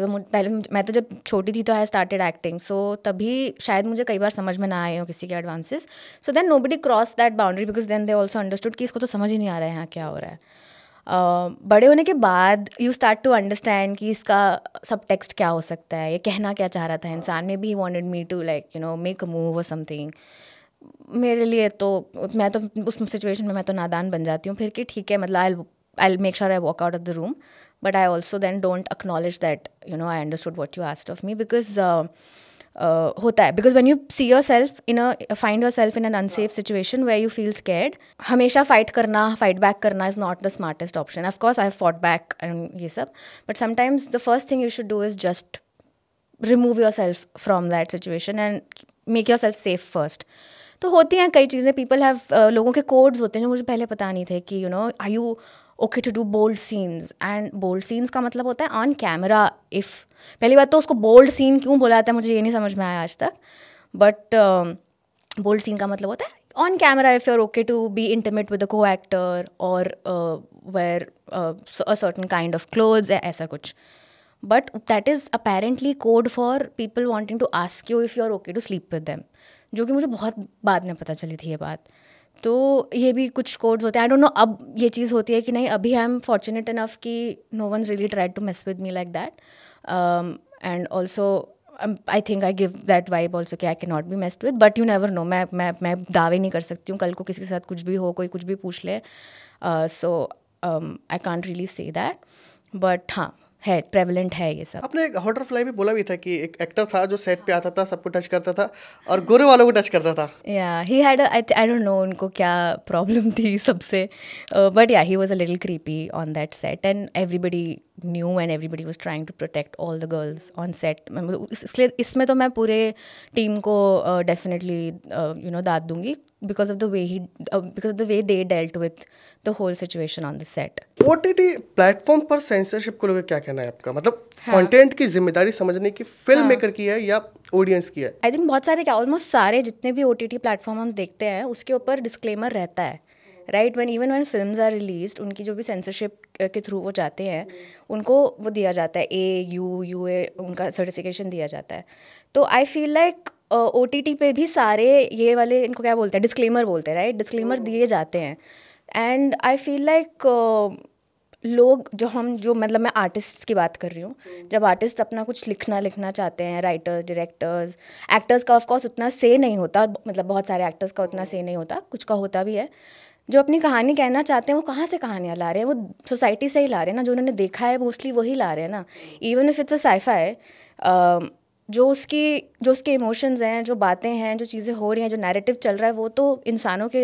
मैं तो जब छोटी थी तो आई स्टार्टेड एक्टिंग, सो तभी शायद मुझे कई बार समझ में ना आए हो किसी के advances. So then nobody cross that boundary because then they also understood कि इसको तो समझ ही नहीं आ रहा है यहाँ क्या हो रहा है. बड़े होने के बाद यू स्टार्ट टू अंडरस्टैंड कि इसका सब टेक्स्ट क्या हो सकता है, ये कहना क्या चाह रहा था इंसान. Maybe he wanted me to like make a move or something. मेरे लिए तो मैं तो उस सिचुएशन में मैं तो नादान बन जाती हूँ फिर कि ठीक है, मतलब I'll make sure I walk out of the room, but I also then don't acknowledge that I understood what you asked of me, because होता है, because when you see yourself find yourself in an unsafe situation where you feel scared, हमेशा fight back करना is not the smartest option. Of course I have fought back and ये सब, but sometimes the first thing you should do is just remove yourself from that situation and make yourself safe first. तो होती हैं कई चीज़ें, people have, लोगों के codes होते हैं जो मुझे पहले पता नहीं थे कि are you okay to do bold scenes, and bold scenes का मतलब होता है ऑन कैमरा। इफ़ पहली बात तो उसको बोल्ड सीन क्यों बोला जाता है मुझे ये नहीं समझ में आया आज तक, बट बोल्ड सीन का मतलब होता है on camera if you are okay to be intimate with a co actor और wear a certain kind of clothes, ऐसा कुछ। But that is apparently code for people wanting to ask you if you are okay to sleep with them, जो कि मुझे बहुत बाद में पता चली थी ये बात। तो ये भी कुछ कोड्स होते हैं, आई डोंट नो अब ये चीज़ होती है कि नहीं। अभी आई एम फॉर्चुनेट इनफ कि no one's really tried to mess with me like that, and also I think I give that vibe also कि I can not be messed with, but you never know. मैं दावे नहीं कर सकती हूँ, कल को किसी के साथ कुछ भी हो, कोई कुछ भी पूछ ले, so I can't really say that, but हाँ है, प्रेवलेंट है ये सब। आपने हॉटरफ्लाई भी बोला भी था कि एक एक्टर था जो सेट पे आता था, सबको टच करता था और गोरे वालों को टच करता था। Yeah he had, I don't know उनको क्या प्रॉब्लम थी सबसे, but yeah he was a little creepy on that set and everybody knew and everybody was trying to protect all the girls on set. इसलिए इसमें तो मैं पूरे team को डेफिनेटली दाद दूंगी because of the way they dealt with the whole situation on the set. OTT platform पर censorship को लेकर क्या कहना है आपका? मतलब कंटेंट की जिम्मेदारी समझने की फिल्म मेकर की है या ऑडियंस की है? आई थिंक बहुत सारे, क्या ऑलमोस्ट सारे जितने भी OTT प्लेटफॉर्म हम देखते हैं उसके ऊपर डिस्क्लेमर रहता है, right? When films are released, उनकी जो भी सेंसरशिप के थ्रू वो जाते हैं उनको वो दिया जाता है AUA, उनका सर्टिफिकेशन दिया जाता है। तो आई फील लाइक OTT पे भी सारे ये वाले, इनको क्या बोलते हैं, डिस्क्लेमर बोलते हैं, राइट? डिस्क्लेमर दिए जाते हैं। एंड आई फील लाइक लोग जो मतलब मैं आर्टिस्ट की बात कर रही हूँ, जब आर्टिस्ट अपना कुछ लिखना चाहते हैं, राइटर्स, डायरेक्टर्स, एक्टर्स का ऑफकोर्स उतना से नहीं होता, मतलब बहुत सारे एक्टर्स का उतना से नहीं होता, कुछ का होता भी है, जो अपनी कहानी कहना चाहते हैं वो कहाँ से कहानियाँ ला रहे हैं? वो सोसाइटी से ही ला रहे हैं ना, जो उन्होंने देखा है मोस्टली वही ला रहे हैं ना। Even if it's a scifi, जो उसके इमोशंस हैं, जो बातें हैं, जो चीज़ें हो रही हैं, जो नैरेटिव चल रहा है, वो तो इंसानों के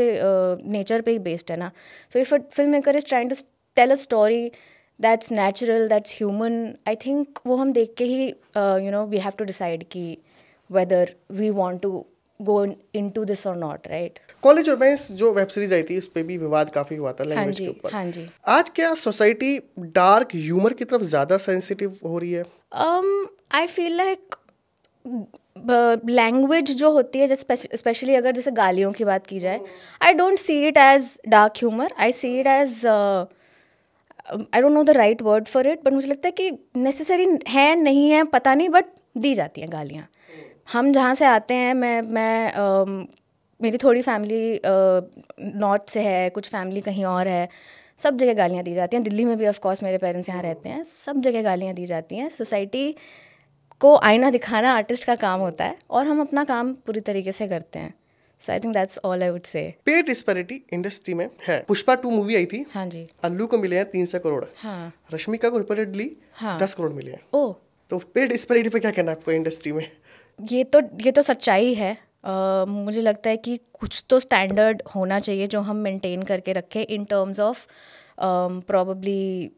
नेचर पे ही बेस्ड है ना। So if a film maker is trying to tell a story that's natural, that's human, I think वो हम देख के ही वी हैव टू डिसाइड कि whether we want to go into this or not, right? College romance जो web series आई थी उस पे भी विवाद काफी हुआ था लैंग्वेज के ऊपर। हाँ जी। आज क्या सोसाइटी डार्क ह्यूमर की तरफ ज्यादा सेंसिटिव हो रही है? आई फील लाइक लैंग्वेज जो होती है, जैसे स्पेशली अगर जैसे गालियों की बात की जाए, I don't see it as dark humour, I see it as, I don't know the right word for it, but मुझे लगता है कि नेसेसरी है, नहीं है पता नहीं, बट दी जाती हैं गालियाँ। हम जहाँ से आते हैं, मेरी थोड़ी फैमिली नॉर्थ से है, कुछ फैमिली कहीं और है, सब जगह गालियाँ दी जाती हैं। दिल्ली में भी ऑफ कोर्स मेरे पेरेंट्स यहाँ रहते हैं, सब जगह गालियाँ दी जाती हैं। सोसाइटी को आईना दिखाना आर्टिस्ट का काम होता है और हम अपना काम पूरी तरीके से करते हैं। So I think that's all I would say. Pay disparity industry में है। पुष्पा 2 मूवी आई थी, हाँ जी, अल्लू को मिले हैं 300 करोड़, हाँ, रश्मिका को रिपोर्टेडली 10 करोड़ मिले हैं। ओह, तो पे डिस्पैरिटी पे क्या कहना है आपको इंडस्ट्री में? ये तो सच्चाई है। मुझे लगता है कि कुछ तो स्टैंडर्ड होना चाहिए जो हम मेंटेन करके रखें इन टर्म्स ऑफ प्रॉबली,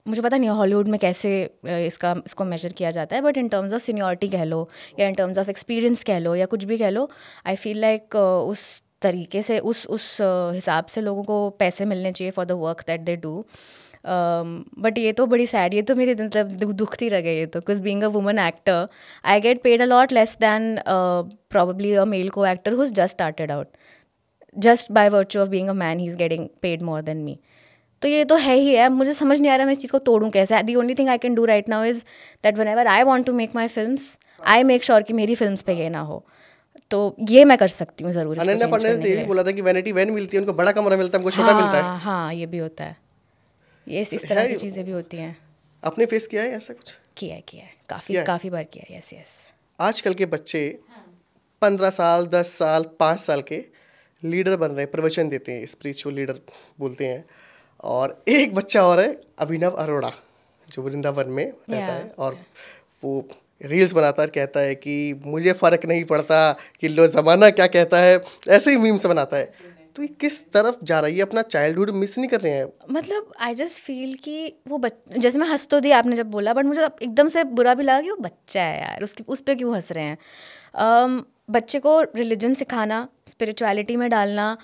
मुझे पता नहीं हॉलीवुड में कैसे इसको मेजर किया जाता है, but in terms of seniority कह लो या इन टर्म्स ऑफ एक्सपीरियंस कह लो या कुछ भी कह लो, आई फील लाइक उस तरीके से उस हिसाब से लोगों को पैसे मिलने चाहिए for the work that they do. But ये तो बड़ी सैड, ये तो मेरी मतलब दुखती रह गई है तो, because being a woman actor I get paid a lot less than probably a male co-actor who is just started out, just by virtue of being a man he is getting paid more than me. तो ये तो है ही है, मुझे समझ नहीं आ रहा मैं इस चीज़ को तोड़ूं कैसे। The only thing I can do right now is that whenever I want to make my films, I make sure कि मेरी फिल्म्स पे ये ना हो। तो ये मैं कर सकती हूँ ज़रूर। अनन्या पांडे ने भी बोला था कि वैनिटी वैन मिलती है, उनको बड़ा कमरा मिलता है, हमको छोटा मिलता है। हाँ, ये भी होता है, ये इस तरह की चीज़ें भी होती हैं। आपने फेस किया है ऐसा कुछ? किया है, काफ़ी बार किया है। यस। आजकल के बच्चे 15 साल 10 साल 5 साल के लीडर बन रहे हैं, प्रवचन देते हैं, स्पिरिचुअल लीडर बोलते हैं। और एक बच्चा और है अभिनव अरोड़ा, जो वृंदावन में रहता है और वो रील्स बनाता है, कहता है कि मुझे फ़र्क नहीं पड़ता कि लो ज़माना क्या कहता है, ऐसे ही मीम्स बनाता है। तो ये किस तरफ जा रही है? अपना चाइल्डहुड मिस नहीं कर रहे हैं? मतलब आई जस्ट फील कि वो जैसे मैं हंस तो दी आपने जब बोला, बट मुझे एकदम से बुरा भी लगा कि वो बच्चा है यार, उस पर क्यों हंस रहे हैं। बच्चे को रिलीजन सिखाना, स्पिरिचुअलिटी में डालना,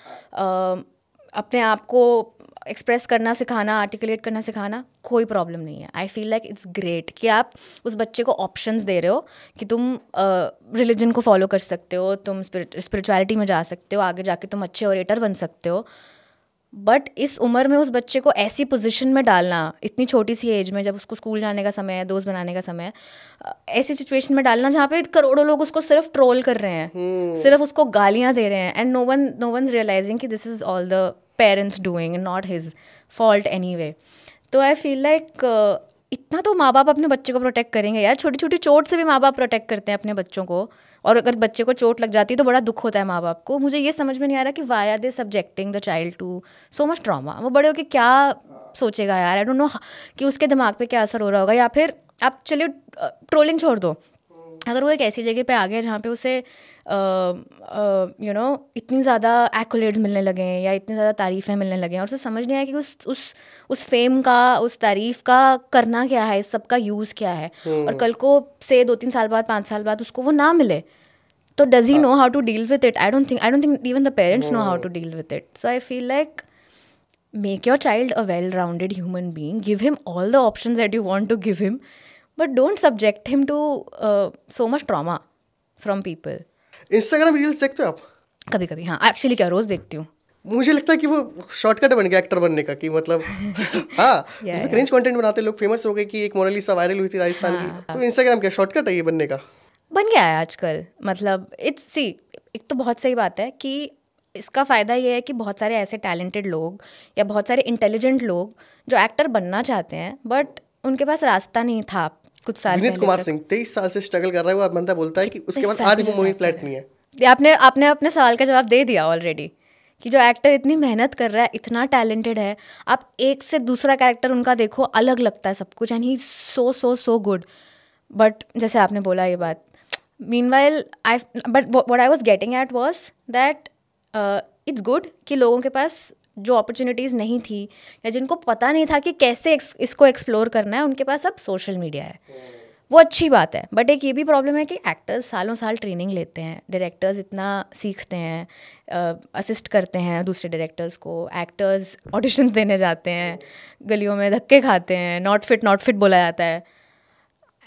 अपने आप को एक्सप्रेस करना सिखाना, आर्टिकुलेट करना सिखाना, कोई प्रॉब्लम नहीं है. आई फील लाइक इट्स ग्रेट कि आप उस बच्चे को ऑप्शंस दे रहे हो कि तुम रिलीजन को फॉलो कर सकते हो, तुम स्पिरिचुअलिटी में जा सकते हो, आगे जाके तुम अच्छे ओरेटर बन सकते हो. बट इस उम्र में उस बच्चे को ऐसी पोजीशन में डालना, इतनी छोटी सी एज में, जब उसको स्कूल जाने का समय है, दोस्त बनाने का समय है, ऐसी सिचुएशन में डालना जहाँ पे करोड़ों लोग उसको सिर्फ ट्रोल कर रहे हैं, सिर्फ उसको गालियाँ दे रहे हैं, एंड नो वन रियलाइजिंग कि this is all the parents doing, not his fault anyway. तो आई फील लाइक इतना तो माँ बाप अपने बच्चे को प्रोटेक्ट करेंगे यार. छोटी छोटी चोट से भी माँ बाप प्रोटेक्ट करते हैं अपने बच्चों को, और अगर बच्चे को चोट लग जाती है तो बड़ा दुख होता है माँ बाप को. मुझे ये समझ में नहीं आ रहा कि why are they subjecting the child to so much trauma. वो बड़े होकर क्या सोचेगा यार, आई डोंट नो कि उसके दिमाग पे क्या असर हो रहा होगा. या फिर आप चलिए ट्रोलिंग छोड़ दो, अगर वो एक ऐसी जगह पे आ गया जहाँ पे उसे इतनी ज़्यादा एक्कोलेड्स मिलने लगे हैं या इतनी ज़्यादा तारीफ़ें मिलने लगे हैं, और उसे समझ नहीं आया कि उस फेम का, उस तारीफ़ का करना क्या है, इस सब का यूज़ क्या है, और कल को से 2-3 साल बाद, 5 साल बाद उसको वो ना मिले, तो does he know how to deal with it? I don't think even the parents know how to deal with it. So I feel like make your child a well-rounded human being, give him all the options that you want to give him, but don't subject him to so much trauma from people. Instagram reels देखते हो आप? कभी कभी हाँ, actually क्या रोज़ देखती हूँ. मुझे लगता है कि वो शॉर्टकट बन गया एक्टर बनने का, कि मतलब हाँ, क्रिंज कंटेंट बनाते लोग, फेमस हो गए कि एक मोनालिसा वायरल हुई थी राजस्थान की, तो इंस्टाग्राम क्या शॉर्टकट है ये बनने का? बन गया है आजकल. मतलब एक तो बहुत सही बात है कि इसका फ़ायदा ये है कि बहुत सारे ऐसे टैलेंटेड लोग या बहुत सारे इंटेलिजेंट लोग जो एक्टर बनना चाहते हैं, बट उनके पास रास्ता नहीं था कुछ साल पहले. विनीत कुमार सिंह 23 साल से स्ट्रगल कर रहा है, वो बंदा बोलता है कि उसके पास आज भी मूवी फ्लैट नहीं है. आपने अपने सवाल का जवाब दे दिया ऑलरेडी कि जो एक्टर इतनी मेहनत कर रहा है, इतना टैलेंटेड है, आप एक से दूसरा कैरेक्टर उनका देखो, अलग लगता है सब कुछ, and he is so good. But जैसे आपने बोला ये बात, meanwhile what I was getting at was that it's good कि लोगों के पास जो अपॉर्चुनिटीज़ नहीं थी या जिनको पता नहीं था कि कैसे इसको एक्सप्लोर करना है, उनके पास अब सोशल मीडिया है. वो अच्छी बात है. बट एक ये भी प्रॉब्लम है कि एक्टर्स सालों साल ट्रेनिंग लेते हैं, डायरेक्टर्स इतना सीखते हैं, असिस्ट करते हैं दूसरे डायरेक्टर्स को, एक्टर्स ऑडिशन देने जाते हैं, गलियों में धक्के खाते हैं, नॉट फिट बोला जाता है.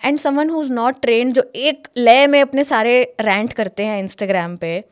And someone who is not trained, जो एक लय में अपने सारे रैंट करते हैं इंस्टाग्राम पे,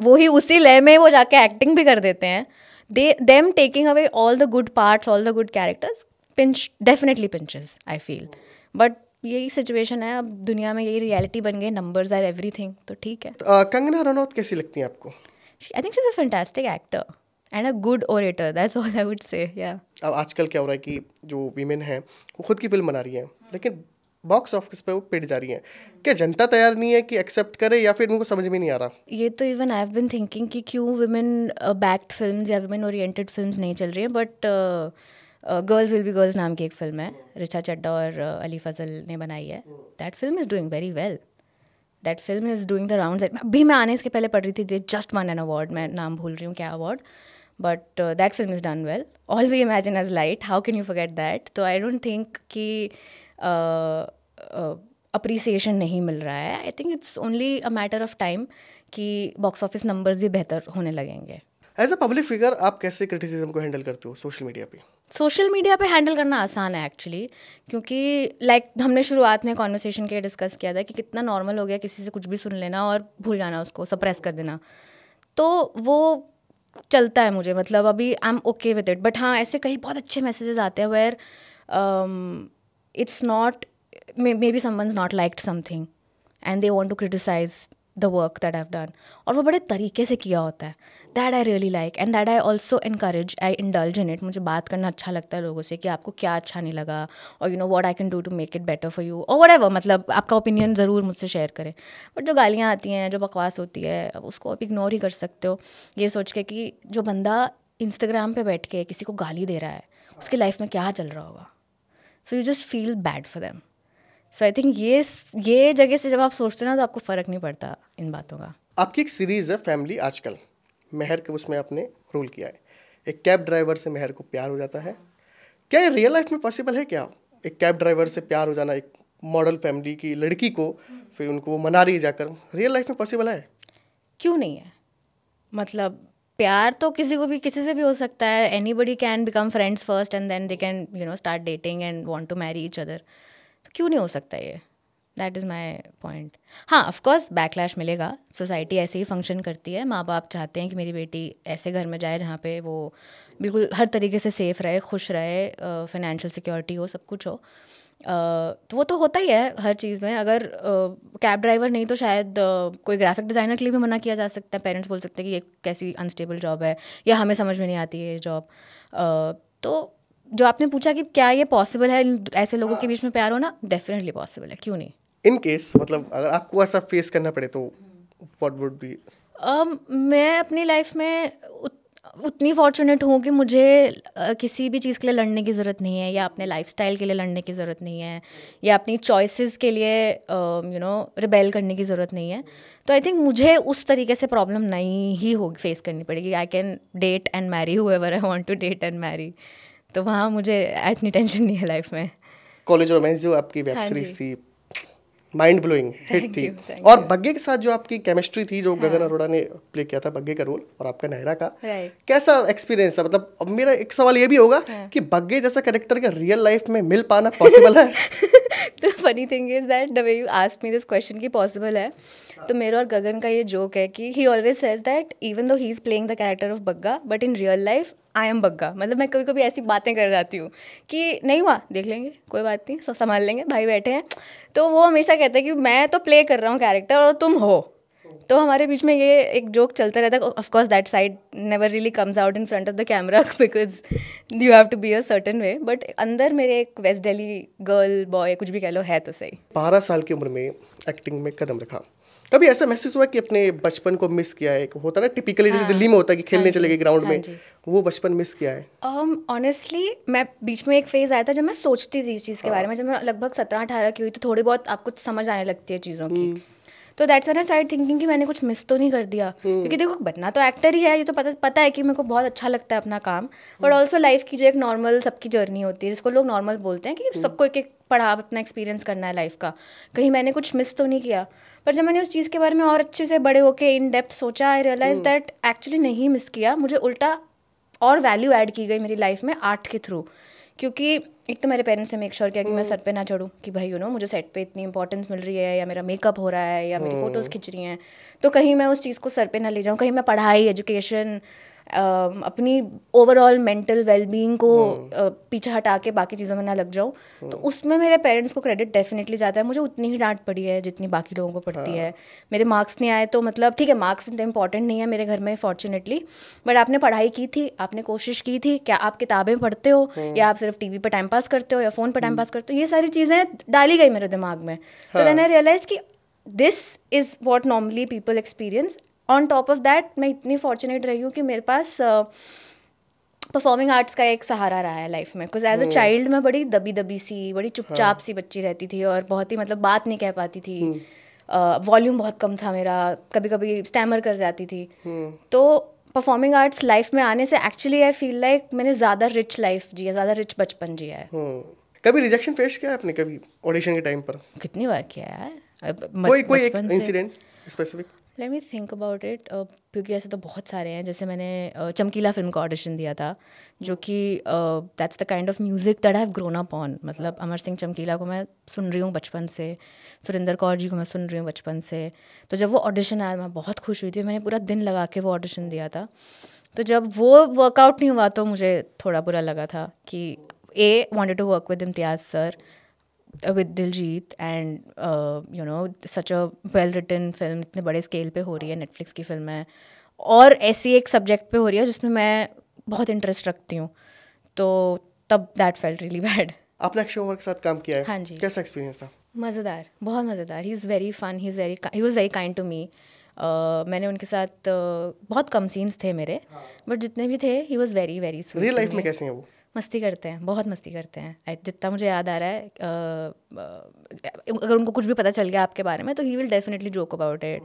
वही उसी लय में वो जाके एक्टिंग भी कर देते हैं. Them taking away all the good parts, all the good characters, definitely pinches I feel. But यही सिचुएशन है अब दुनिया में, यही रियलिटी बन गई, नंबर्स आर एवरीथिंग. तो ठीक है. कंगना रनौत कैसी लगती है आपको? I think she is a fantastic actor and a good orator, that's all I would से. या अब आजकल क्या हो रहा है कि जो वीमेन हैं वो खुद की फिल्म बना रही हैं, लेकिन बॉक्स ऑफिस पे वो पिट जा रही हैं. क्या जनता तैयार नहीं है कि एक्सेप्ट करे, या फिर उनको समझ में नहीं आ रहा? ये तो even I have been thinking कि क्यों विमेन बैक्ड फिल्म्स या विमेन ओरिएंटेड फिल्म्स नहीं चल रही हैं. But girls will be girls नाम की एक फिल्म है, रिचा चड्डा और अली फजल ने बनाई है. That film is doing very well. That film is doing the rounds. अभी मैं आने इसके पहले पढ़ रही थी, they just won an award, मैं नाम भूल रही हूँ क्या award, but that film is done well. All we imagine as light, how can you forget that? तो आई डोंट थिंक कि अप्रिसिएशन नहीं मिल रहा है. I think it's only a matter of time कि बॉक्स ऑफिस नंबर्स भी बेहतर होने लगेंगे. एज अ पब्लिक फिगर आप कैसे क्रिटिसिज्म को हैंडल करते हो सोशल मीडिया पे? सोशल मीडिया पे हैंडल करना आसान है एक्चुअली, क्योंकि हमने शुरुआत में कॉन्वर्सेशन के डिस्कस किया था कि कितना नॉर्मल हो गया किसी से कुछ भी सुन लेना और भूल जाना, उसको सप्रेस कर देना. तो वो चलता है मुझे, मतलब अभी I M okay with it. But हाँ, ऐसे कई बहुत अच्छे मैसेजेस आते हैं where it's not, maybe someone's not liked something and they want to criticize the work that I've done, और वो बड़े तरीके से किया होता है. That I really like and that I also encourage, I indulge in it. मुझे बात करना अच्छा लगता है लोगों से कि आपको क्या अच्छा नहीं लगा, और what I can do to make it better for you, or whatever. मतलब आपका ओपिनियन ज़रूर मुझसे शेयर करें. बट जो गालियाँ आती हैं, जो बकवास होती है, उसको आप इग्नोर ही कर सकते हो, ये सोच के कि जो बंदा इंस्टाग्राम पे बैठ के किसी को गाली दे रहा है, उसकी लाइफ में क्या चल रहा होगा. So you just feel bad for them. So I think ये जगह से जब आप सोचते हो ना, तो आपको फ़र्क नहीं पड़ता इन बातों का. आपकी एक सीरीज़ है फैमिली आजकल, मेहर के उसमें आपने रोल किया है. एक कैब ड्राइवर से मेहर को प्यार हो जाता है. क्या ये रियल लाइफ में पॉसिबल है? क्या एक कैब ड्राइवर से प्यार हो जाना एक मॉडल फैमिली की लड़की को फिर उनको वो मना रही है जाकर, रियल लाइफ में पॉसिबल है? क्यों नहीं है? मतलब प्यार तो किसी को भी किसी से भी हो सकता है. Anybody can become friends first and then they can start dating and want to marry each other. तो क्यों नहीं हो सकता ये? That is my point. हाँ, ऑफकोर्स बैकलैश मिलेगा. सोसाइटी ऐसे ही फंक्शन करती है. माँ बाप चाहते हैं कि मेरी बेटी ऐसे घर में जाए जहाँ पे वो बिल्कुल हर तरीके से सेफ़ रहे, खुश रहे, फाइनेंशियल सिक्योरिटी हो, सब कुछ हो. तो वो तो होता ही है हर चीज़ में. अगर कैब ड्राइवर नहीं तो शायद कोई ग्राफिक डिज़ाइनर के लिए भी मना किया जा सकता है. पेरेंट्स बोल सकते हैं कि ये कैसी अनस्टेबल जॉब है, या हमें समझ में नहीं आती है ये जॉब. तो जो आपने पूछा कि क्या ये पॉसिबल है ऐसे लोगों के बीच में प्यार होना, डेफिनेटली पॉसिबल है. क्यों नहीं? इन केस मतलब अगर आपको ऐसा फेस करना पड़े तो व्हाट वुड बी? मैं अपनी लाइफ में उतनी फॉर्चुनेट हूँ कि मुझे किसी भी चीज़ के लिए लड़ने की ज़रूरत नहीं है, या अपने लाइफस्टाइल के लिए लड़ने की ज़रूरत नहीं है, या अपनी चॉइसेस के लिए रिबेल करने की ज़रूरत नहीं है. तो आई थिंक मुझे उस तरीके से प्रॉब्लम नहीं ही हो फेस करनी पड़ेगी. I can date and marry however I want to date and marry. तो वहाँ मुझे इतनी टेंशन नहीं है लाइफ में. कॉलेज रोमांस जो आपकी वेब सीरीज थी, माइंड ब्लोइंग हिट थी. और बग्गे के साथ जो आपकी केमिस्ट्री थी, जो गगन अरोड़ा ने प्ले किया था बग्गे का रोल, और आपका नायरा का, कैसा एक्सपीरियंस था? मतलब अब मेरा एक सवाल ये भी होगा कि बग्गे जैसा कैरेक्टर का रियल लाइफ में मिल पाना पॉसिबल है? The funny thing is that the way you asked me this question कि पॉसिबल है, तो मेरा और गगन का ये जोक है कि he always says that even though he is playing the character of Bagga, but in real life I am Bagga. मतलब मैं कभी कभी ऐसी बातें कर जाती हूँ कि नहीं हुआ देख लेंगे, कोई बात नहीं, सब संभाल लेंगे, भाई बैठे हैं. तो वो हमेशा कहते हैं कि मैं तो प्ले कर रहा हूँ कैरेक्टर और तुम हो. तो हमारे बीच में ये एक जोक चलता रहता है. Of course that side never really comes out in front of the camera because you have to be a certain way, but अंदर मेरे एक वेस्ट दिल्ली गर्ल बॉय कुछ भी कह लो है तो सही. 12 साल की उम्र में एक्टिंग में कदम रखा, कभी ऐसा महसूस हुआ कि अपने बचपन को मिस किया है? होता ना टिपिकली जैसे दिल्ली में होता है कि खेलने चले गए ग्राउंड में, वो बचपन मिस किया है? ऑनेस्टली मैं बीच में एक फेज़ आया था जब मैं सोचती थी इस चीज़ के बारे में. जब मैं लगभग 17-18 की हुई तो थोड़ी बहुत आपको समझ आने लगती है चीज़ों की. तो that's when I start thinking कि मैंने कुछ मिस तो नहीं कर दिया. क्योंकि देखो बनना तो एक्टर ही है, ये तो पता है कि मेरे को बहुत अच्छा लगता है अपना काम. बट ऑल्सो लाइफ की जो एक नॉर्मल सबकी जर्नी होती है, जिसको लोग नॉर्मल बोलते हैं कि सबको एक एक पड़ाव अपना एक्सपीरियंस करना है लाइफ का, कहीं मैंने कुछ मिस तो नहीं किया. पर जब मैंने उस चीज़ के बारे में और अच्छे से बड़े होके इन डेप्थ सोचा, आई रियलाइज दैट एक्चुअली नहीं मिस किया. मुझे उल्टा और वैल्यू ऐड की गई मेरी लाइफ में आर्ट के थ्रू. क्योंकि एक तो मेरे पेरेंट्स ने मेक श्योर किया कि मैं सर पे ना चढ़ूँ, कि भाई मुझे सेट पे इतनी इंपॉर्टेंस मिल रही है, या मेरा मेकअप हो रहा है, या मेरी फ़ोटोज़ खिंच रही हैं, तो कहीं मैं उस चीज़ को सर पे ना ले जाऊँ. कहीं मैं पढ़ाई, एजुकेशन, अपनी ओवरऑल मेंटल वेलबींग को पीछे हटा के बाकी चीज़ों में ना लग जाऊँ. तो उसमें मेरे पेरेंट्स को क्रेडिट डेफिनेटली जाता है. मुझे उतनी ही डांट पड़ी है जितनी बाकी लोगों को पड़ती है. मेरे मार्क्स नहीं आए तो मतलब ठीक है, मार्क्स इतने इंपॉर्टेंट नहीं है मेरे घर में फॉर्चुनेटली, बट आपने पढ़ाई की थी, आपने कोशिश की थी, क्या आप किताबें पढ़ते हो, या आप सिर्फ टीवी पर टाइम पास करते हो, या फ़ोन पर टाइम पास करते हो, ये सारी चीज़ें डाली गई मेरे दिमाग में. तो देन आई रियलाइज कि this is what normally people experience. On top of that मैं इतनी फॉर्चुनेट रही हूँ कि मेरे पास परफॉर्मिंग आर्ट्स का एक सहारा रहा है लाइफ में. बिकॉज एज अ चाइल्ड मैं बड़ी दबी सी, बड़ी चुपचाप सी बच्ची रहती थी, और बहुत ही मतलब बात नहीं कह पाती थी. वॉल्यूम बहुत कम था मेरा, कभी कभी स्टैमर कर जाती थी. तो परफॉर्मिंग आर्ट्स लाइफ में आने से एक्चुअली आई फील लाइक मैंने ज़्यादा रिच लाइफ जी है, ज़्यादा रिच बचपन जिया है. कभी रिजेक्शन फेस किया आपने कभी ऑडिशन के टाइम पर? कितनी बार किया यार. कोई एक incident specific? Let me think about it. क्योंकि ऐसे तो बहुत सारे हैं. जैसे मैंने चमकीला फिल्म का ऑडिशन दिया था, जो कि that's the kind of music that I have grown up on. मतलब अमर सिंह चमकीला को मैं सुन रही हूँ बचपन से, सुरिंदर कौर जी को मैं सुन रही हूँ बचपन से. तो जब वो ऑडिशन आया मैं बहुत खुश हुई थी. मैंने पूरा दिन लगा के वो ऑडिशन दिया था. तो जब वो वर्कआउट नहीं हुआ तो मुझे थोड़ा बुरा लगा था कि wanted to work with Imtiaz sir, with Diljit, and such a well written film इतने बड़े स्केल पे हो रही है, नेटफ्लिक्स की फिल्म है, और ऐसी एक सब्जेक्ट पे हो रही है जिसमें मैं बहुत इंटरेस्ट रखती हूँ. तो तब दैट फेल्ट रियली बैड. आपने अक्षय कुमार के साथ काम किया है? हाँ जी. कैसा एक्सपीरियंस था? मज़ेदार, बहुत मज़ेदार. He is very fun, he was very kind to me. मैंने उनके साथ बहुत कम सीन्स थे मेरे, बट जितने भी थे ही was very very sweet. Real life में कैसे हैं वो? मस्ती करते हैं, बहुत मस्ती करते हैं. जितना मुझे याद आ रहा है, अगर उनको कुछ भी पता चल गया आपके बारे में तो he will definitely joke about it,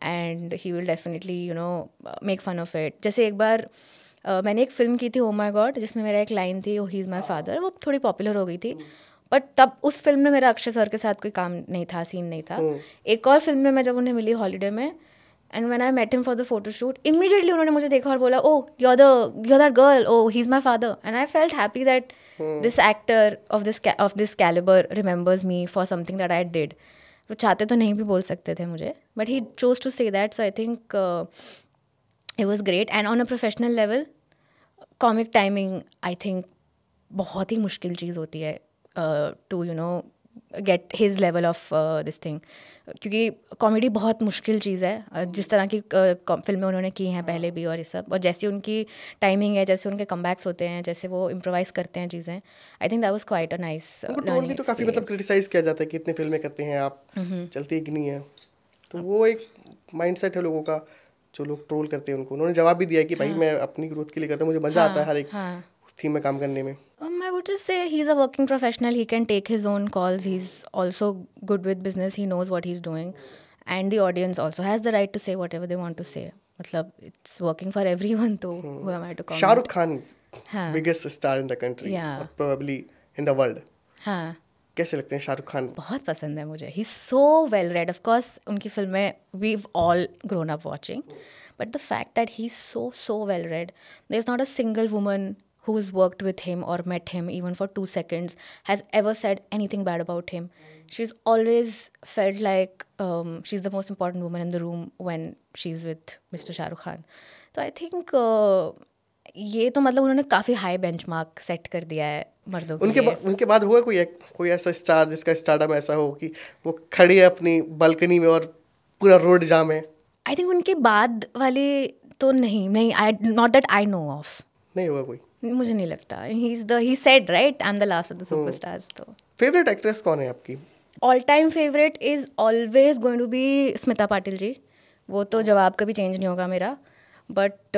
and he will definitely make fun of it. जैसे एक बार मैंने एक फ़िल्म की थी ओ माय गॉड, जिसमें मेरा एक लाइन थी, ही इज़ माई फादर. वो थोड़ी पॉपुलर हो गई थी, बट तब उस फिल्म में मेरा अक्षय सर के साथ कोई काम नहीं था, सीन नहीं था। एक और फिल्म में मैं जब उन्हें मिली हॉलीडे में, and when I met him for the photoshoot, immediately उन्होंने मुझे देखा और बोला, oh you that girl, oh he is my father. And I felt happy that this actor of this calibre remembers me for something that I did. वो चाहते तो नहीं भी बोल सकते थे मुझे, but he chose to say that, so I think it was great. And on a professional level, comic timing I think बहुत ही मुश्किल चीज़ होती है to you know get his level of this thing, क्योंकि कॉमेडी बहुत मुश्किल चीज़ है। जिस तरह की फिल्में उन्होंने की हैं पहले भी और ये सब, और जैसी उनकी टाइमिंग है, जैसे उनके कमबैक्स होते हैं, जैसे वो इम्प्रोवाइज करते हैं चीज़ें, आई think that was quite a nice tone भी तो काफ़ी मतलब क्रिटिसाइज किया जाता है कि इतने फिल्में करते हैं आप, चलती कि नहीं है। तो वो एक माइंडसेट है लोगों का, जो लोग ट्रोल करते हैं उनको। उन्होंने जवाब भी दिया कि भाई मैं अपनी ग्रोथ के लिए करता हूँ, मुझे मज़ा आता है हर एक थीम में काम करने में। I would just say he's a working professional. He can take his own calls. He's also good with business. He knows what he's doing. And the audience also has the right to say whatever they want to say. मतलब it's working for everyone, तो who am I to comment? Shahrukh Khan, biggest star in the country, or probably in the world. हाँ, कैसे लगते हैं शाहरुख खान? बहुत पसंद है मुझे. He's so well read. Of course, उनकी फिल्में we've all grown up watching. But the fact that he's so well read, there's not a single woman who's worked with him or met him even for 2 seconds has ever said anything bad about him. She's always felt like she's the most important woman in the room when she's with Mr. Shah Rukh Khan. So I think ये तो मतलब उन्होंने काफ़ी high benchmark set कर दिया है मर्दों के लिए। उनके बाद हुआ कोई ऐसा स्टार जिसका स्टारडम ऐसा हो कि वो खड़ी है अपनी बालकनी में और पूरा रोड जाम है? आई थिंक उनके बाद वाले तो नहीं, not that I know of. नहीं हुआ कोई? मुझे नहीं लगता। He said right, I am the last of the superstars. तो फेवरेट एक्ट्रेस कौन है आपकी? All time favourite is always going to be Smita Patil ji. वो तो जवाब कभी चेंज नहीं होगा मेरा। बट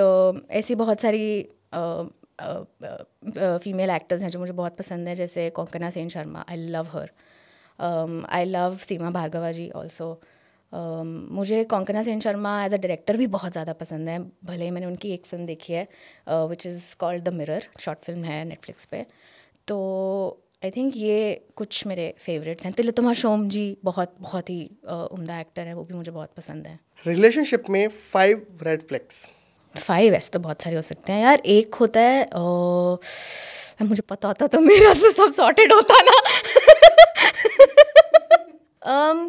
ऐसी बहुत सारी फीमेल एक्टर्स हैं जो मुझे बहुत पसंद है, जैसे Konkona Sen Sharma, I love her. I love Seema Bhargava ji also. मुझे Konkona Sen Sharma as a director भी बहुत ज़्यादा पसंद है। भले ही मैंने उनकी एक फ़िल्म देखी है which is called the mirror, short film है नेटफ्लिक्स पे। तो आई थिंक ये कुछ मेरे फेवरेट्स हैं। तिलोत्तमा शोम जी बहुत ही उम्दा एक्टर है, वो भी मुझे बहुत पसंद है। रिलेशनशिप में 5 रेड फ्लैग्स? 5 ऐसे तो बहुत सारे हो सकते हैं यार। एक होता है मुझे पता होता तो मेरा तो सब सॉर्टेड होता ना।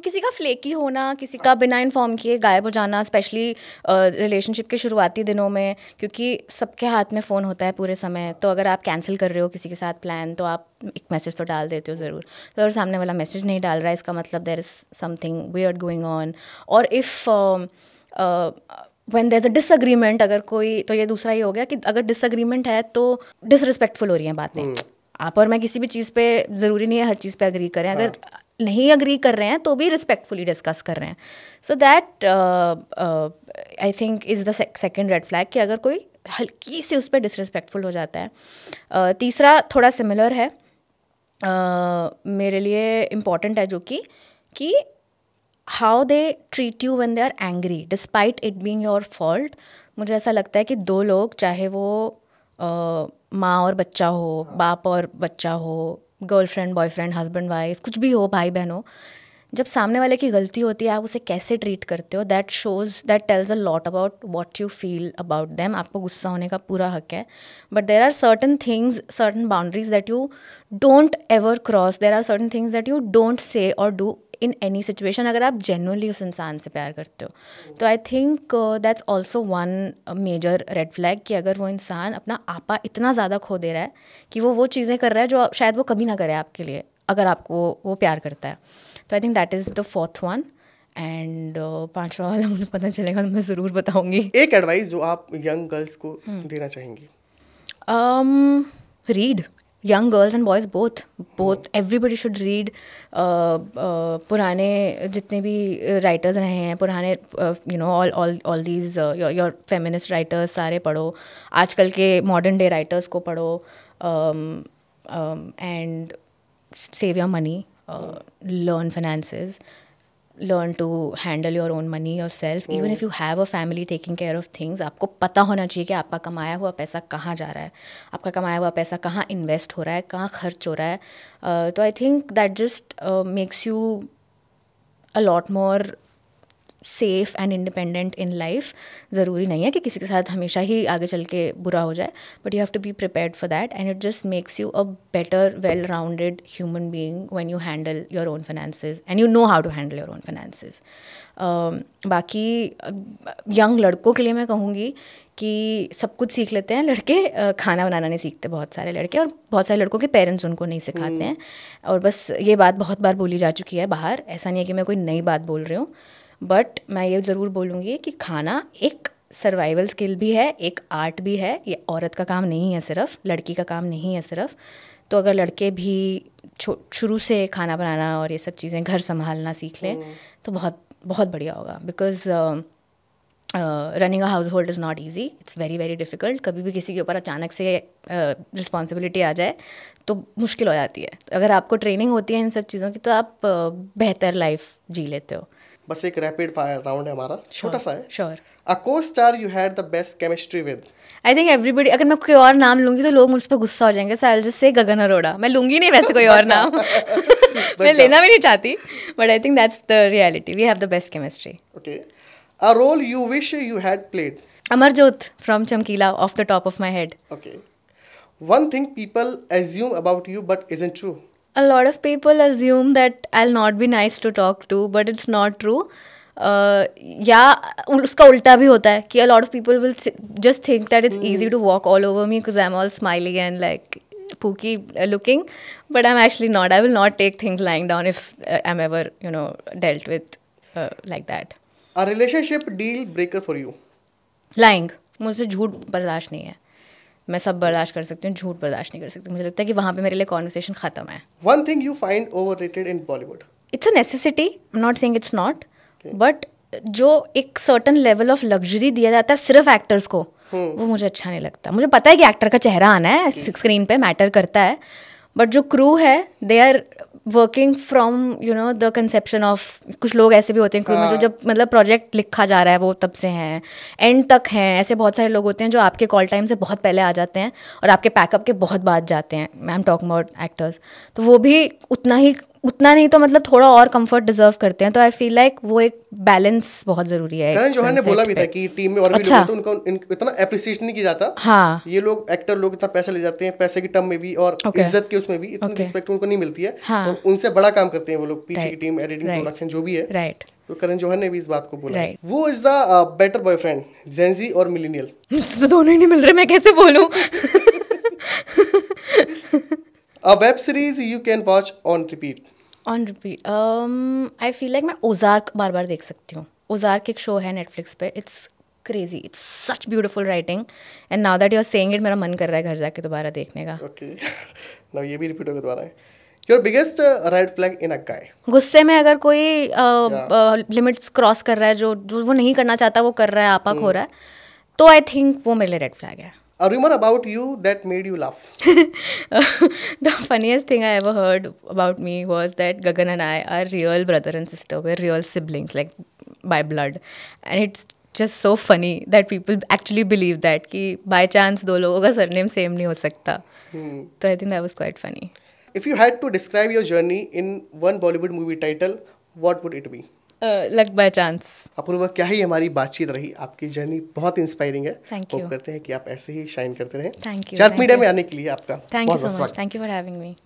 किसी का फ्लेकी होना, किसी का बिना इन्फॉर्म किए गायब हो जाना, स्पेशली रिलेशनशिप के शुरुआती दिनों में, क्योंकि सबके हाथ में फ़ोन होता है पूरे समय। तो अगर आप कैंसिल कर रहे हो किसी के साथ प्लान, तो आप एक मैसेज तो डाल देते हो ज़रूर। तो अगर सामने वाला मैसेज नहीं डाल रहा है, इसका मतलब there is something weird going on. और if when there is a disagreement, अगर कोई, तो ये दूसरा ये हो गया कि अगर डिसएग्रीमेंट है तो डिसरिस्पेक्टफुल हो रही हैं बातें। आप और मैं किसी भी चीज़ पे ज़रूरी नहीं है हर चीज़ पे अग्री करें। अगर नहीं अग्री कर रहे हैं तो भी रिस्पेक्टफुली डिस्कस कर रहे हैं। So that I think is the second red flag, कि अगर कोई हल्की सी उस पर डिसरिस्पेक्टफुल हो जाता है। तीसरा थोड़ा सिमिलर है, मेरे लिए इम्पॉर्टेंट है, जो कि how they treat you when they are angry despite it being your fault. मुझे ऐसा लगता है कि 2 लोग, चाहे वो माँ और बच्चा हो, बाप और बच्चा हो, गर्लफ्रेंड बॉयफ्रेंड, हस्बैंड वाइफ, कुछ भी हो, भाई बहन हो, जब सामने वाले की गलती होती है आप उसे कैसे ट्रीट करते हो, that tells a lot about what you feel about them. आपको गुस्सा होने का पूरा हक है, but there are certain things, certain boundaries that you don't ever cross. There are certain things that you don't say or do in any situation, अगर आप genuinely उस इंसान से प्यार करते हो। तो I think that's also one major red flag, कि अगर वो इंसान अपना आपा इतना ज़्यादा खो दे रहा है कि वो चीज़ें कर रहा है जो शायद वो कभी ना करे आपके लिए, अगर आपको वो प्यार करता है। तो I think that is the 4th one. And 5वां वाला मुझे पता चलेगा तो मैं ज़रूर बताऊँगी। एक एडवाइस जो आप यंग गर्ल्स को देना चाहेंगी? Read. young girls and boys both everybody should read। पुराने जितने भी राइटर्स रहे हैं, पुराने you know all these your feminist writers सारे पढ़ो, आजकल के modern day writers को पढ़ो, and save your money, learn finances, learn to handle your own money yourself. Even if you have a family taking care of things, आपको पता होना चाहिए कि आपका कमाया हुआ पैसा कहाँ जा रहा है, आपका कमाया हुआ पैसा कहाँ इन्वेस्ट हो रहा है, कहाँ खर्च हो रहा है. तो I think that just makes you a lot more safe and independent in life. ज़रूरी नहीं है कि किसी के साथ हमेशा ही आगे चल के बुरा हो जाए, but you have to be prepared for that and it just makes you a better well rounded human being when you handle your own finances and you know how to handle your own finances. बाकी young लड़कों के लिए मैं कहूँगी कि सब कुछ सीख लेते हैं लड़के, खाना बनाना नहीं सीखते बहुत सारे लड़के, और बहुत सारे लड़कों के पेरेंट्स उनको नहीं सिखाते हैं. और बस ये बात बहुत बार बोली जा चुकी है बाहर, ऐसा नहीं है कि मैं कोई नई बात बोल रही हूँ, बट मैं ये ज़रूर बोलूँगी कि खाना एक सर्वाइवल स्किल भी है, एक आर्ट भी है. ये औरत का काम नहीं है सिर्फ, लड़की का काम नहीं है सिर्फ. तो अगर लड़के भी शुरू से खाना बनाना और ये सब चीज़ें, घर संभालना सीख लें तो बहुत बहुत बढ़िया होगा. Because running a house hold is not easy, it's very very difficult. कभी भी किसी के ऊपर अचानक से रिस्पॉन्सिबिलिटी आ जाए तो मुश्किल हो जाती है. अगर आपको ट्रेनिंग होती है इन सब चीज़ों की तो आप बेहतर लाइफ जी लेते हो. बस एक रैपिड फायर राउंड है हमारा, छोटा सा है. Sure. A co-star you had the best chemistry with. I think everybody, अगर मैं कोई और नाम लूँगी तो लोग मुझ पर गुस्सा हो जाएंगे, सो आई विल जस्ट से गगन अरोड़ा. मैं लूँगी नहीं वैसे कोई और नाम. मैं लेना भी नहीं चाहती, but I think that's the reality. We have the best chemistry. Okay. A role you wish you had played. Amarjot from Chamkila, off the top of my head. Okay. One thing people assume about you but isn't true. A lot of people assume that I'll not be nice to talk to, but it's not true. या उसका उल्टा भी होता है कि a lot of people will just think that it's easy to walk all over me because I'm all smiley and like pooky looking, but I'm actually not. I will not take things lying down if I'm ever, dealt with like that. A relationship deal breaker for you. Lying. मुझसे झूठ बर्दाश्त नहीं है. मैं सब बर्दाश्त कर सकती हूँ, झूठ बर्दाश्त नहीं कर सकती. मुझे लगता है कि वहाँ पे मेरे लिए कॉन्वर्सेशन ख़त्म है. One thing you find overrated in Bollywood. It's a necessity. I'm not saying it's not. But जो एक सर्टन लेवल ऑफ लग्जरी दिया जाता है सिर्फ एक्टर्स को, वो मुझे अच्छा नहीं लगता. मुझे पता है कि एक्टर का चेहरा आना है, स्क्रीन पे मैटर करता है, बट जो क्रू है they are working from the conception of. कुछ लोग ऐसे भी होते हैं क्रू में जो जब मतलब प्रोजेक्ट लिखा जा रहा है वो तब से हैं, एंड तक हैं. ऐसे बहुत सारे लोग होते हैं जो आपके कॉल टाइम से बहुत पहले आ जाते हैं और आपके पैकअप के बहुत बाद जाते हैं. I am talking about actors. तो वो भी उतना नहीं तो मतलब थोड़ा और कंफर्ट डिजर्व करते हैं. तो आई फील लाइक वो एक बैलेंस बहुत ज़रूरी है. करण जौहर ने बोला भी था कि टीम में और भी लोग हैं तो उनको इतना अप्रिसिएट नहीं किया जाता. हाँ, ये लोग एक्टर लोग इतना पैसा ले जाते हैं, पैसे की टर्म में भी और इज्जत के उसमें भी इतनी रिस्पेक्ट उनको नहीं मिलती है. और उनसे बड़ा काम करते हैं वो लोग, पीछे की टीम, एडिटिंग, प्रोडक्शन जो भी है. राइट. तो करण जौहर ने भी इस बात को बोला. वो is the better boyfriend, Gen Z और मिलेनियल. तो दोनों ही नहीं मिल रहे, मैं कैसे बोलूं. A web series you can watch on repeat. On repeat. I feel like मैं ओजार्क बार बार देख सकती हूँ. ओजार्क एक शो है नेटफ्लिक्स पे. It's crazy. It's such beautiful writing. And now that you're saying it, मेरा मन कर रहा है घर जाके दोबारा देखने का. Okay. Now ये भी रिपीट होगा दोबारा. Your biggest red flag in a guy. गुस्से में अगर कोई लिमिट्स क्रॉस कर रहा है, जो वो नहीं करना चाहता वो कर रहा है, आपा खो रहा है, तो आई थिंक वो मेरे लिए रेड फ्लैग है. A rumor about you that made you laugh. The funniest thing I ever heard about me was that Gagan and I are real brother and sister. We're real siblings, like by blood. And it's just so funny that people actually believe that कि by chance दो लोगों का surname same नहीं हो सकता. So I think that was quite funny. If you had to describe your journey in one Bollywood movie title, what would it be? Luck by chance. Apoorva, क्या ही हमारी बातचीत रही. आपकी जर्नी बहुत इंस्पायरिंग है. Thank you. होप करते हैं कि आप ऐसे ही शाइन करते रहें. Thank you. चार्ट मीडिया में आने के लिए आपका Thank you so much. Thank you for having me.